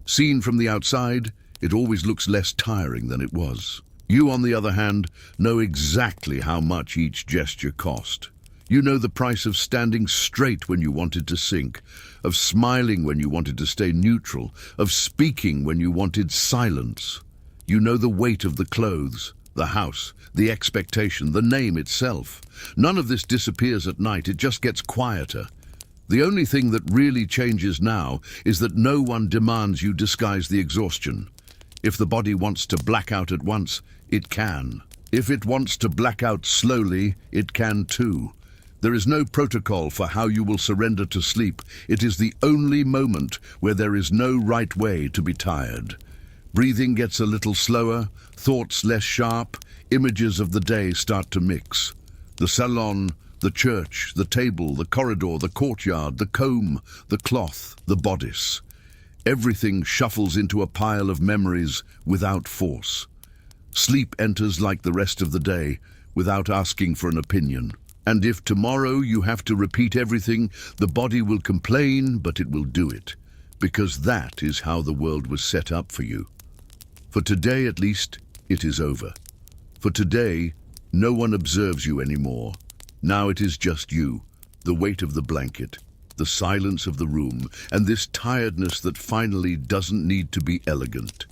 Seen from the outside, it always looks less tiring than it was. You, on the other hand, know exactly how much each gesture cost. You know the price of standing straight when you wanted to sink, of smiling when you wanted to stay neutral, of speaking when you wanted silence. You know the weight of the clothes, the house, the expectation, the name itself. None of this disappears at night, it just gets quieter. The only thing that really changes now is that no one demands you disguise the exhaustion. If the body wants to black out at once, it can. If it wants to black out slowly, it can too. There is no protocol for how you will surrender to sleep. It is the only moment where there is no right way to be tired. Breathing gets a little slower, thoughts less sharp, images of the day start to mix. The salon, the church, the table, the corridor, the courtyard, the comb, the cloth, the bodice. Everything shuffles into a pile of memories without force. Sleep enters like the rest of the day, without asking for an opinion. And if tomorrow you have to repeat everything, the body will complain, but it will do it, because that is how the world was set up for you. For today, at least, it is over. For today, no one observes you anymore. Now it is just you, the weight of the blanket, the silence of the room, and this tiredness that finally doesn't need to be elegant.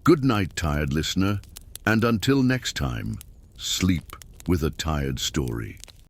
Good night, tired listener, and until next time, sleep with a tired story.